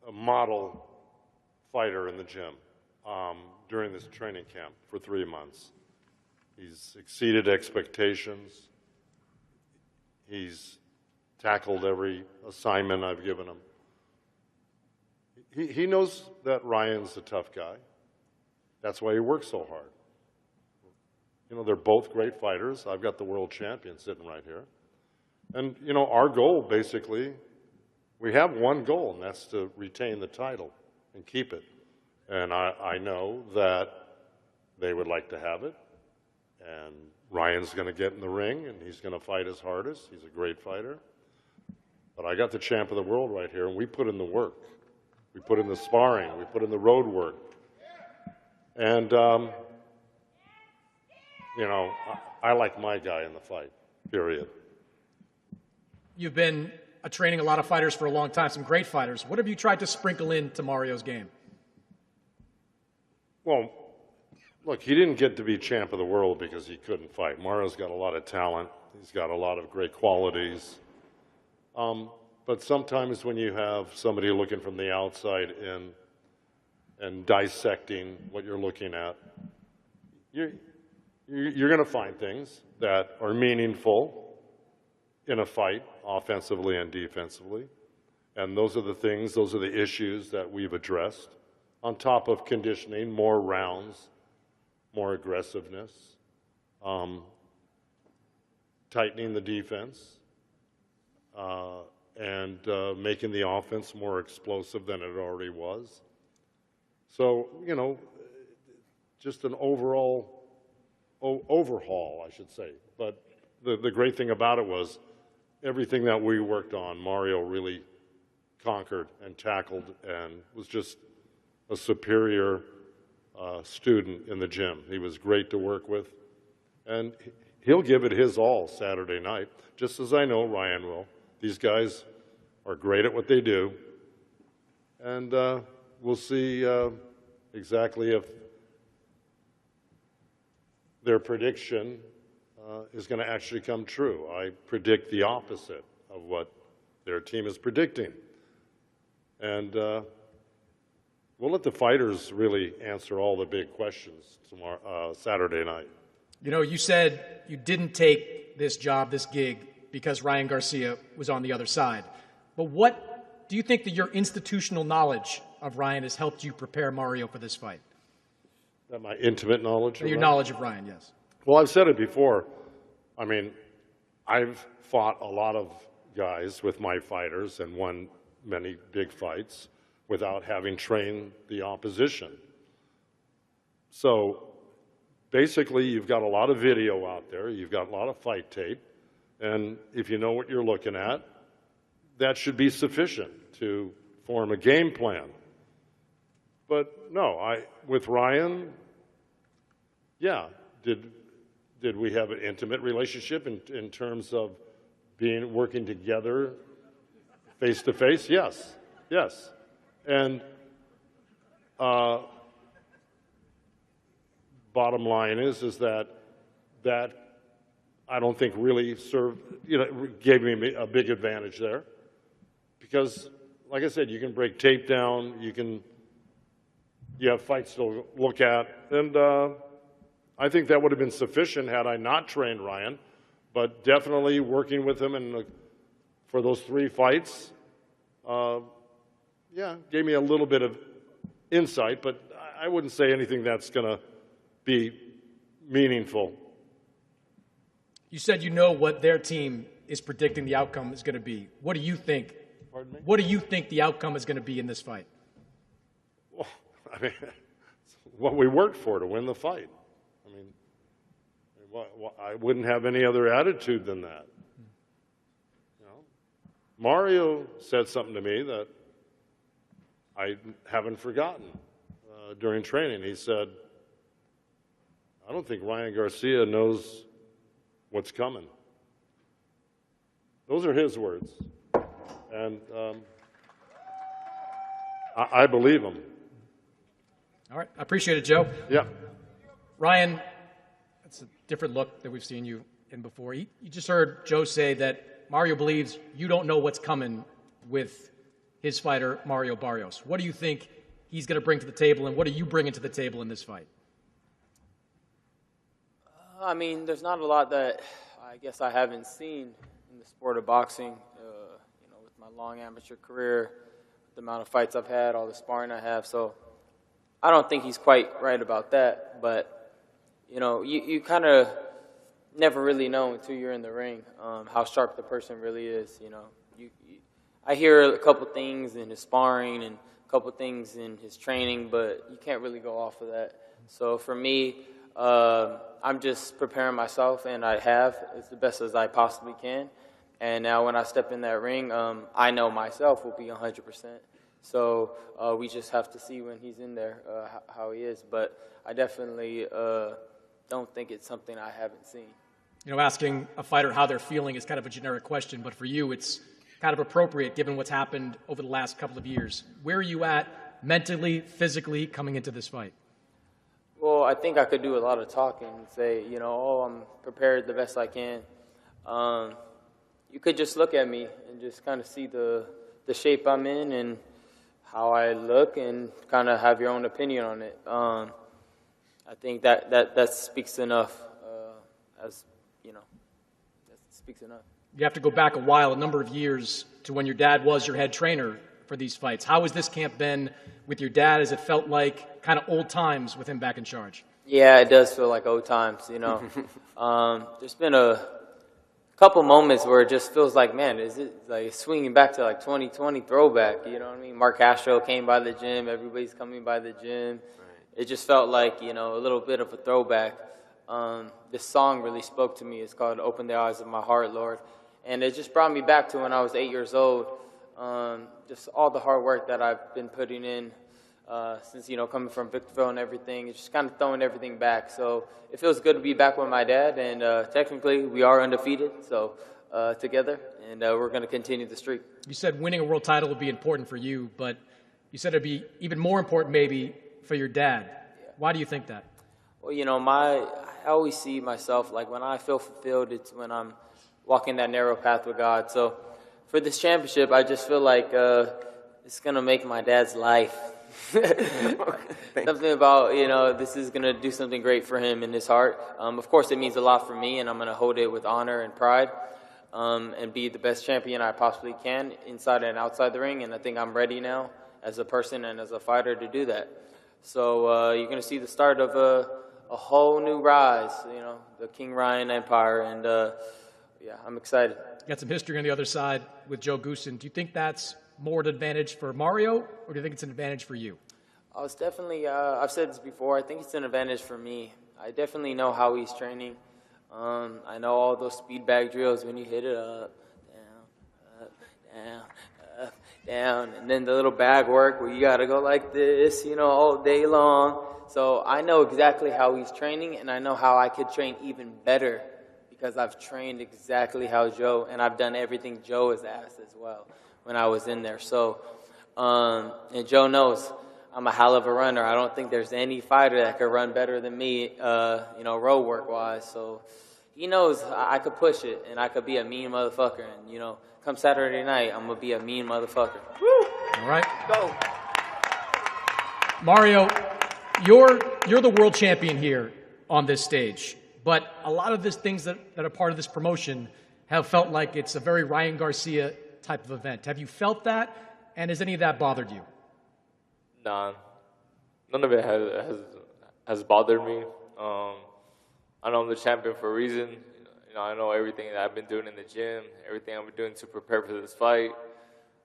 a model fighter in the gym during this training camp for 3 months. He's exceeded expectations. He's tackled every assignment I've given him. He knows that Ryan's a tough guy. That's why he works so hard. You know, they're both great fighters. I've got the world champion sitting right here. And, you know, our goal, basically, we have one goal, and that's to retain the title and keep it. And I know that they would like to have it. And Ryan's going to get in the ring, and he's going to fight his hardest. He's a great fighter. But I got the champ of the world right here, and we put in the work. We put in the sparring. We put in the road work. And, you know, I like my guy in the fight, period. You've been training a lot of fighters for a long time, some great fighters. What have you tried to sprinkle into Mario's game? Well, look, he didn't get to be champ of the world because he couldn't fight. Mario's got a lot of talent. He's got a lot of great qualities. But sometimes when you have somebody looking from the outside in and dissecting what you're looking at, you're going to find things that are meaningful in a fight, offensively and defensively. And those are the things, those are the issues that we've addressed. On top of conditioning, more rounds, more aggressiveness, tightening the defense, and making the offense more explosive than it already was. So, you know, just an overall overhaul, I should say. But the great thing about it was everything that we worked on, Mario really conquered and tackled and was just a superior student in the gym. He was great to work with. And he'll give it his all Saturday night, just as I know Ryan will. These guys are great at what they do. And we'll see exactly if their prediction is going to actually come true. I predict the opposite of what their team is predicting. And we'll let the fighters really answer all the big questions tomorrow, Saturday night. You know, you said you didn't take this job, this gig, because Ryan Garcia was on the other side. But what do you think that your institutional knowledge of Ryan has helped you prepare Mario for this fight? That my intimate knowledge of Your Ryan? knowledge of Ryan, yes. Well, I've said it before. I mean, I've fought a lot of guys with my fighters and won many big fights without having trained the opposition. So basically, you've got a lot of video out there, you've got a lot of fight tape, and if you know what you're looking at, that should be sufficient to form a game plan. But no, with Ryan, yeah, did we have an intimate relationship in terms of working together face to face? Yes, yes. And bottom line is that I don't think really gave me a big advantage there, because, like I said, you can break tape down, you have fights to look at, and I think that would have been sufficient had I not trained Ryan, but definitely working with him for those 3 fights, yeah, gave me a little bit of insight, but I wouldn't say anything that's going to be meaningful. You said you know what their team is predicting the outcome is going to be. What do you think? Pardon me? What do you think the outcome is going to be in this fight? Well, I mean, it's what we worked for to win the fight. I mean, I wouldn't have any other attitude than that. You know? Mario said something to me that I haven't forgotten during training. He said, I don't think Ryan Garcia knows what's coming. Those are his words. And I believe him. All right. I appreciate it, Joe. Yeah. Ryan, that's a different look that we've seen you in before. You just heard Joe say that Mario believes you don't know what's coming with his fighter, Mario Barrios. What do you think he's going to bring to the table, and what are you bringing to the table in this fight? I mean, there's not a lot that I guess I haven't seen in the sport of boxing. You know, with my long amateur career, the amount of fights I've had, all the sparring I have. So I don't think he's quite right about that. But, you know, you kind of never really know until you're in the ring how sharp the person really is. You know, I hear a couple things in his sparring and a couple things in his training, but you can't really go off of that. So for me, I'm just preparing myself, and I have as the best as I possibly can. And now when I step in that ring, I know myself will be 100%. So we just have to see when he's in there how he is. But I definitely don't think it's something I haven't seen. You know, asking a fighter how they're feeling is kind of a generic question, but for you it's kind of appropriate given what's happened over the last couple of years. Where are you at mentally, physically coming into this fight? Well, I think I could do a lot of talking and say, you know, oh, I'm prepared the best I can. You could just look at me and just kind of see the shape I'm in and how I look and kind of have your own opinion on it. I think that speaks enough, as, you know, that speaks enough. You have to go back a while, a number of years, to when your dad was your head trainer for these fights. How has this camp been with your dad? Has it felt like kind of old times with him back in charge? Yeah, it does feel like old times, you know. There's been a couple moments where it just feels like, man, is it like swinging back to like 2020 throwback? You know what I mean? Mark Castro came by the gym. Everybody's coming by the gym. It just felt like, you know, a little bit of a throwback. This song really spoke to me. It's called "Open the Eyes of My Heart, Lord," and it just brought me back to when I was 8 years old. Just all the hard work that I've been putting in since, you know, coming from Victorville and everything. It's just kind of throwing everything back. So it feels good to be back with my dad, and technically we are undefeated, so together, and we're going to continue the streak. You said winning a world title would be important for you, but you said it'd be even more important maybe for your dad. Why do you think that? Well, you know, I always see myself, like, when I feel fulfilled, it's when I'm walking that narrow path with God. So for this championship, I just feel like it's going to make my dad's life. Something about, you know, this is going to do something great for him in his heart. Of course, it means a lot for me, and I'm going to hold it with honor and pride and be the best champion I possibly can inside and outside the ring, and I think I'm ready now as a person and as a fighter to do that. So you're going to see the start of a whole new rise, you know, the King Ryan Empire, and yeah, I'm excited. You got some history on the other side with Joe Goossen. Do you think that's more an advantage for Mario, or do you think it's an advantage for you? I was definitely, I've said this before, I think it's an advantage for me. I definitely know how he's training. I know all those speed bag drills when you hit it up, down, up, down, and then the little bag work where you got to go like this, you know, all day long. So I know exactly how he's training, and I know how I could train even better because I've trained exactly how Joe, and I've done everything Joe has asked as well when I was in there. So, and Joe knows I'm a hell of a runner. I don't think there's any fighter that could run better than me, you know, road work-wise. So he knows I could push it, and I could be a mean motherfucker. And, you know, come Saturday night, I'm going to be a mean motherfucker. Woo! All right. Go. Mario, you're the world champion here on this stage, but a lot of these things that are part of this promotion have felt like it's a very Ryan Garcia type of event. Have you felt that, and has any of that bothered you? Nah, none of it has bothered me. I know I'm the champion for a reason. You know, I know everything that I've been doing in the gym, everything I've been doing to prepare for this fight.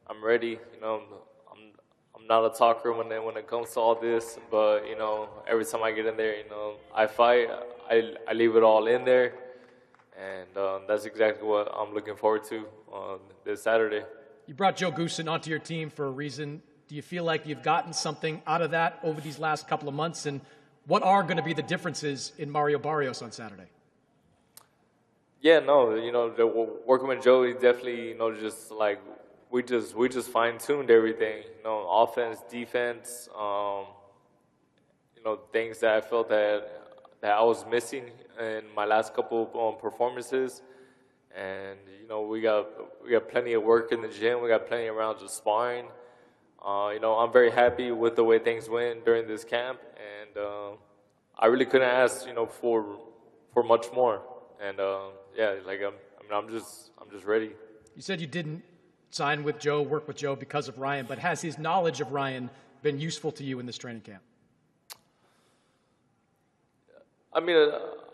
I'm ready. You know, I'm not a talker when it comes to all this, but, you know, every time I get in there, you know, I fight, I leave it all in there, and that's exactly what I'm looking forward to this Saturday. You brought Joe Goossen onto your team for a reason. Do you feel like you've gotten something out of that over these last couple of months, and what are going to be the differences in Mario Barrios on Saturday? Yeah, no, you know, working with Joe, he definitely, you know, just like, we just fine-tuned everything, you know, offense, defense, you know, things that I felt that I was missing in my last couple performances. And, you know, we got plenty of work in the gym. We got plenty of rounds of sparring. You know, I'm very happy with the way things went during this camp, and I really couldn't ask, you know, for much more. And yeah, like I'm just ready. You said you didn't sign with Joe, work with Joe because of Ryan, but has his knowledge of Ryan been useful to you in this training camp? I mean,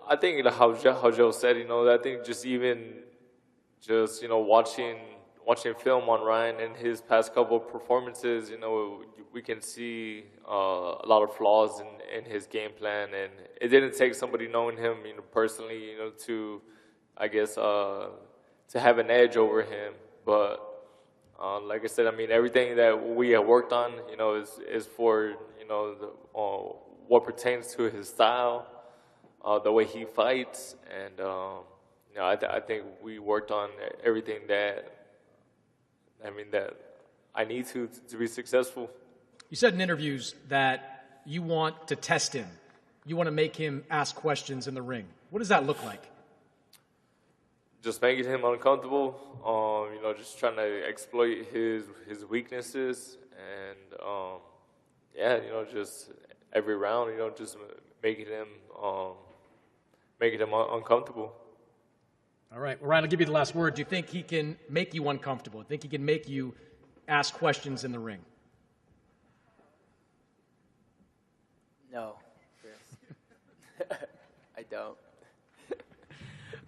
I think how Joe said, you know, I think you know, watching film on Ryan and his past couple of performances, you know, we can see a lot of flaws in his game plan, and it didn't take somebody knowing him, you know, personally, you know, to, I guess, to have an edge over him. But like I said, I mean, everything that we have worked on, you know, is for, you know, what pertains to his style, the way he fights, and you know, I think we worked on everything that I need to be successful. You said in interviews that you want to test him. You want to make him ask questions in the ring. What does that look like? Just making him uncomfortable, you know, just trying to exploit his weaknesses, and yeah, you know, just every round, you know, just making him uncomfortable. All right, well, Ryan, I'll give you the last word. Do you think he can make you uncomfortable? Do you think he can make you ask questions in the ring? No, Chris. I don't.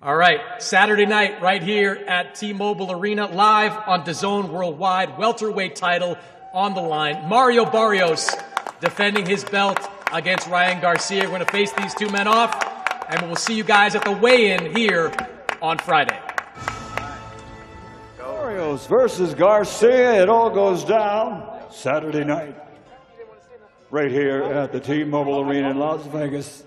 All right, Saturday night right here at T-Mobile Arena, live on DAZN Worldwide, welterweight title on the line. Mario Barrios defending his belt against Ryan Garcia. We're going to face these two men off, and we'll see you guys at the weigh-in here on Friday. Barrios versus Garcia. It all goes down Saturday night right here at the T-Mobile Arena in Las Vegas.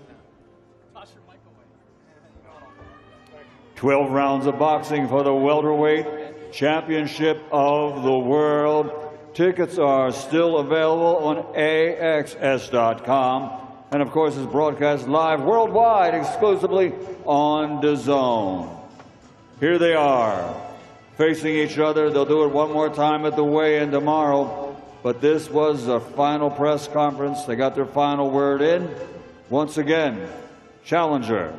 12 rounds of boxing for the welterweight championship of the world. Tickets are still available on AXS.com. And of course, it's broadcast live worldwide exclusively on DAZN. Here they are, facing each other. They'll do it one more time at the weigh-in tomorrow. But this was a final press conference. They got their final word in. Once again, challenger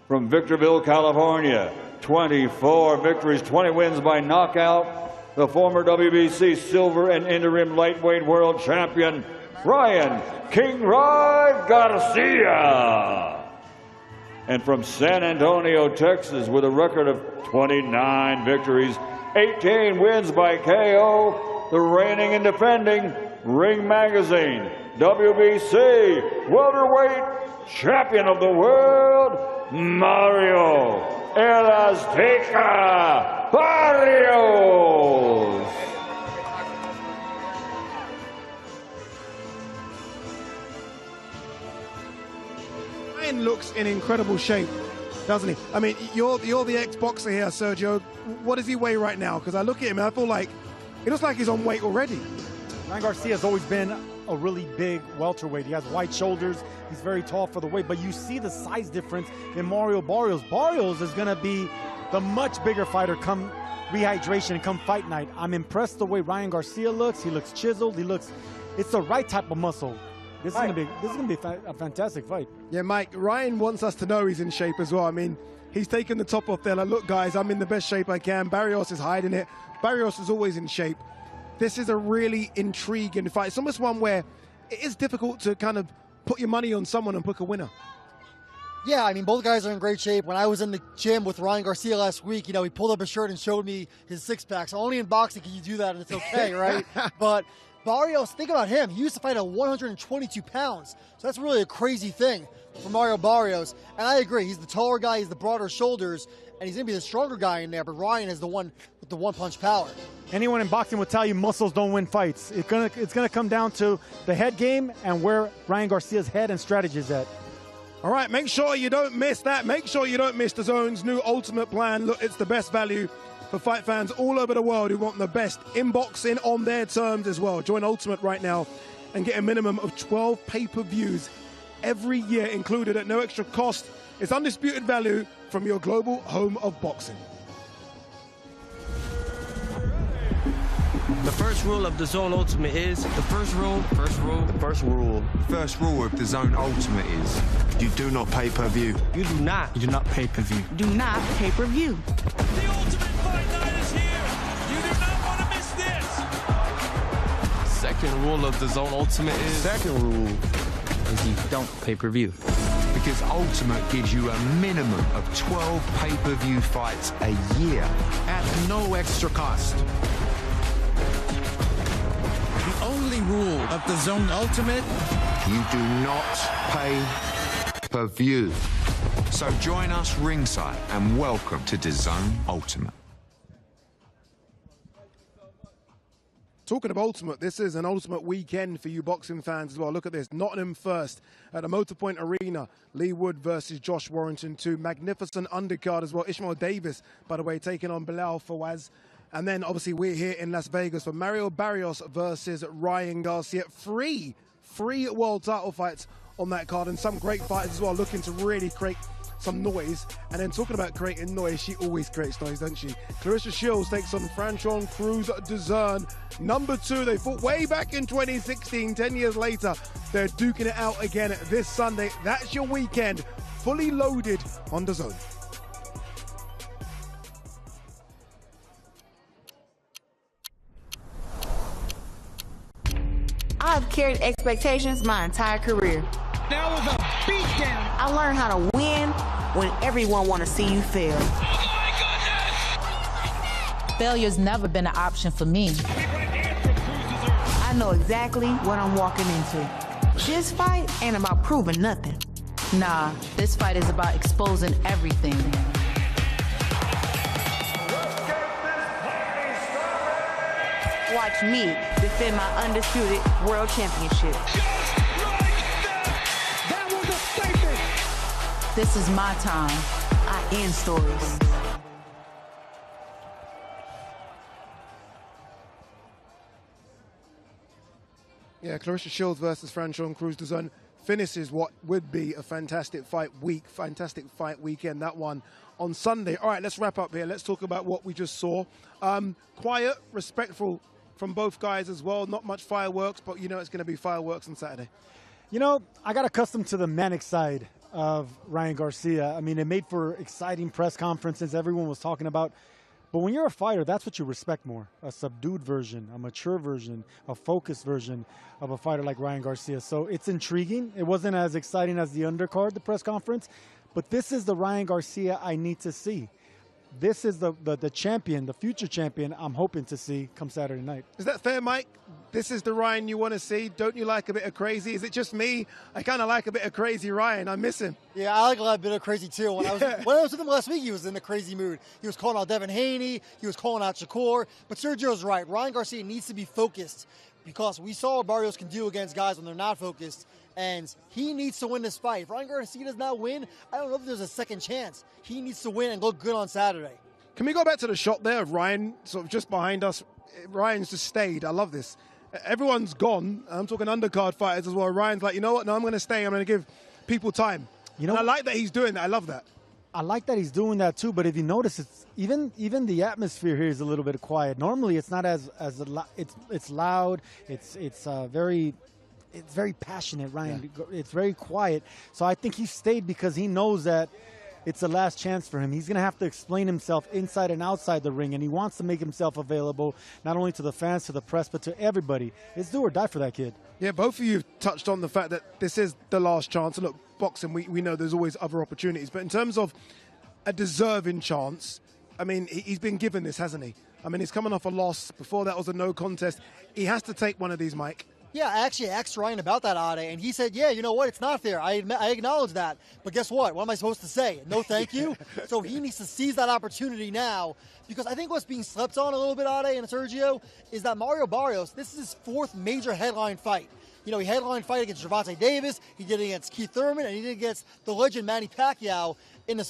from Victorville, California, 24 victories, 20 wins by knockout. The former WBC silver and interim lightweight world champion, Ryan King Ryan Garcia. And from San Antonio, Texas, with a record of 29 victories, 18 wins by KO, the reigning and defending Ring Magazine WBC welterweight champion of the world, Mario El Azteca Barrios. Ryan looks in incredible shape, doesn't he? I mean, you're the ex-boxer here, Sergio. What does he weigh right now? Because I look at him and I feel like it looks like he's on weight already. Ryan Garcia has always been a really big welterweight. He has wide shoulders. He's very tall for the weight, but you see the size difference in Mario Barrios. Barrios is going to be the much bigger fighter come rehydration and come fight night. I'm impressed the way Ryan Garcia looks. He looks chiseled. It's the right type of muscle. This is going to be a fantastic fight. Yeah, Mike, Ryan wants us to know he's in shape as well. I mean, he's taken the top off there. Like, look, guys, I'm in the best shape I can. Barrios is hiding it. Barrios is always in shape. This is a really intriguing fight. It's almost one where it is difficult to kind of put your money on someone and pick a winner. Yeah, I mean, both guys are in great shape. When I was in the gym with Ryan Garcia last week, he pulled up his shirt and showed me his six-pack. So only in boxing can you do that, and it's okay, right? But Barrios, think about him. He used to fight at 122 pounds. So that's really a crazy thing for Mario Barrios. And I agree. He's the taller guy. He's the broader shoulders. And he's going to be the stronger guy in there. But Ryan is the one with the one-punch power. Anyone in boxing will tell you muscles don't win fights. It's gonna come down to the head game and where Ryan Garcia's head and strategy is at. All right, make sure you don't miss that. Make sure you don't miss DAZN's new Ultimate Plan. Look, it's the best value for fight fans all over the world who want the best in boxing on their terms as well. Join Ultimate right now and get a minimum of 12 pay-per-views every year included at no extra cost. It's undisputed value from your global home of boxing. The first rule of DAZN Ultimate is the first rule of DAZN Ultimate is you do not pay-per-view. You do not pay-per-view. Do not pay-per-view. The Ultimate Fight Night is here. You do not want to miss this. Second rule of DAZN Ultimate is you don't pay-per-view. Because Ultimate gives you a minimum of 12 pay-per-view fights a year at no extra cost. The only rule of DAZN Ultimate, you do not pay per view. So join us ringside and welcome to DAZN Ultimate. Talking of Ultimate, this is an Ultimate weekend for you boxing fans as well. Look at this. Nottingham first at the Motorpoint Arena. Lee Wood versus Josh Warrington 2. Magnificent undercard as well. Ishmael Davis, by the way, taking on Bilal Fawaz. And then, obviously, we're here in Las Vegas for Mario Barrios versus Ryan Garcia. Three world title fights on that card, and some great fighters as well, looking to really create some noise. And then talking about creating noise, she always creates noise, doesn't she? Clarissa Shields takes on Franchon Cruz Duzern. Number 2, they fought way back in 2016. 10 years later, they're duking it out again this Sunday. That's your weekend, fully loaded on DAZN. I've carried expectations my entire career. Now with a beatdown. I learned how to win, when everyone want to see you fail. Failure's never been an option for me. I know exactly what I'm walking into. This fight ain't about proving nothing. Nah, this fight is about exposing everything. Watch me defend my undisputed world championship. That was a statement. This is my time. I end stories. Yeah, Clarissa Shields versus Franchon Cruz de Zone finishes what would be a fantastic fight weekend, that one on Sunday. All right, let's wrap up here. Let's talk about what we just saw. Quiet, respectful from both guys as well. Not much fireworks, but you know it's going to be fireworks on Saturday. You know, I got accustomed to the manic side of Ryan Garcia. I mean, it made for exciting press conferences. Everyone was talking about. But when you're a fighter, that's what you respect more. A subdued version, a mature version, a focused version of a fighter like Ryan Garcia. So it's intriguing. It wasn't as exciting as the undercard, the press conference. But this is the Ryan Garcia I need to see. This is the champion, the future champion I'm hoping to see come Saturday night. Is that fair, Mike? This is the Ryan you want to see? Don't you like a bit of crazy? Is it just me? I kind of like a bit of crazy Ryan. I miss him. Yeah, I like a bit of crazy too. When I was with him last week, he was in a crazy mood. He was calling out Devin Haney. He was calling out Shakur. But Sergio's right. Ryan Garcia needs to be focused because we saw what Barrios can do against guys when they're not focused. And he needs to win this fight. If Ryan Garcia does not win, I don't know if there's a second chance. He needs to win and look good on Saturday. Can we go back to the shot there of Ryan, sort of just behind us? Ryan's just stayed. I love this. Everyone's gone. I'm talking undercard fighters as well. Ryan's like, you know what? No, I'm going to stay. I'm going to give people time. You know, and I like that he's doing that. I love that. I like that he's doing that too. But if you notice, it's even the atmosphere here is a little bit quiet. Normally, it's not it's loud. It's very passionate, Ryan. Yeah. It's very quiet. So I think he stayed because he knows that it's the last chance for him. He's going to have to explain himself inside and outside the ring, and he wants to make himself available not only to the fans, to the press, but to everybody. It's do or die for that kid. Yeah, both of you touched on the fact that this is the last chance. And look, boxing, we know there's always other opportunities. But in terms of a deserving chance, I mean, he's been given this, hasn't he? I mean, he's coming off a loss. Before that was a no contest. He has to take one of these, Mike. Yeah, I actually asked Ryan about that, Ade, and he said, yeah, you know what, it's not fair. I acknowledge that. But guess what? What am I supposed to say? No thank you? So he needs to seize that opportunity now, because I think what's being slept on a little bit, Ade and Sergio, is that Mario Barrios, this is his fourth major headline fight. You know, he headline fight against Gervonta Davis, he did it against Keith Thurman, and he did it against the legend Manny Pacquiao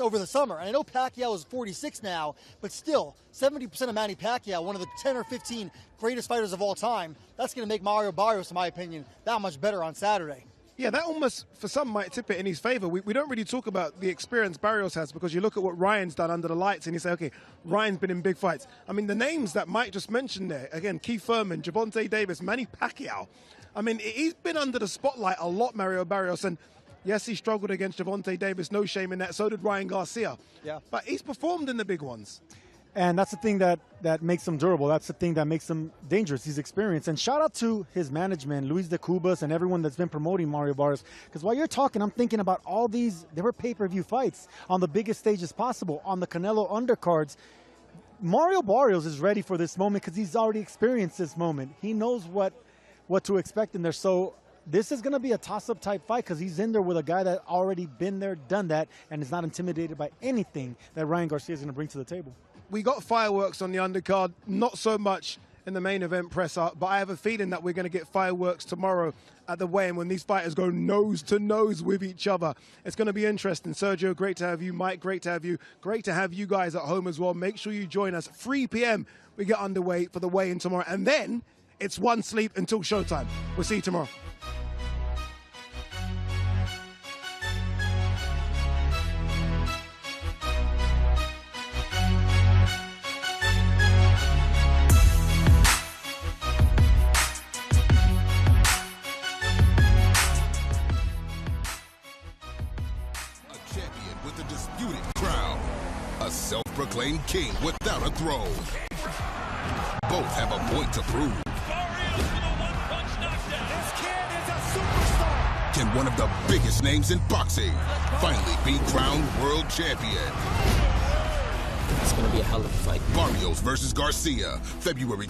over the summer. And I know Pacquiao is 46 now, but still, 70% of Manny Pacquiao, one of the 10 or 15 greatest fighters of all time, that's going to make Mario Barrios, in my opinion, that much better on Saturday. Yeah, that almost, for some, might tip it in his favor. We don't really talk about the experience Barrios has, because you look at what Ryan's done under the lights and you say, okay, Ryan's been in big fights. I mean, the names that Mike just mentioned there, again, Keith Thurman, Gervonta Davis, Manny Pacquiao. I mean, he's been under the spotlight a lot, Mario Barrios, and yes, he struggled against Gervonta Davis, no shame in that. So did Ryan Garcia. Yeah. But he's performed in the big ones. And that's the thing that makes him durable. That's the thing that makes him dangerous. He's experienced. And shout out to his management, Luis de Cubas, and everyone that's been promoting Mario Barrios. Because while you're talking, I'm thinking about all these. There were pay-per-view fights on the biggest stages possible, on the Canelo undercards. Mario Barrios is ready for this moment because he's already experienced this moment. He knows what to expect in there. So this is going to be a toss-up type fight because he's in there with a guy that already been there, done that, and is not intimidated by anything that Ryan Garcia is going to bring to the table. We got fireworks on the undercard, not so much in the main event presser, but I have a feeling that we're going to get fireworks tomorrow at the weigh-in when these fighters go nose to nose with each other. It's going to be interesting. Sergio, great to have you. Mike, great to have you. Great to have you guys at home as well. Make sure you join us. 3 p.m. we get underway for the weigh-in tomorrow, and then it's one sleep until showtime. We'll see you tomorrow. Self-proclaimed king without a throne. Both have a point to prove. Barrios with a one-punch knockdown. This kid is a superstar. Can one of the biggest names in boxing finally be crowned world champion? It's going to be a hell of a fight. Barrios versus Garcia, February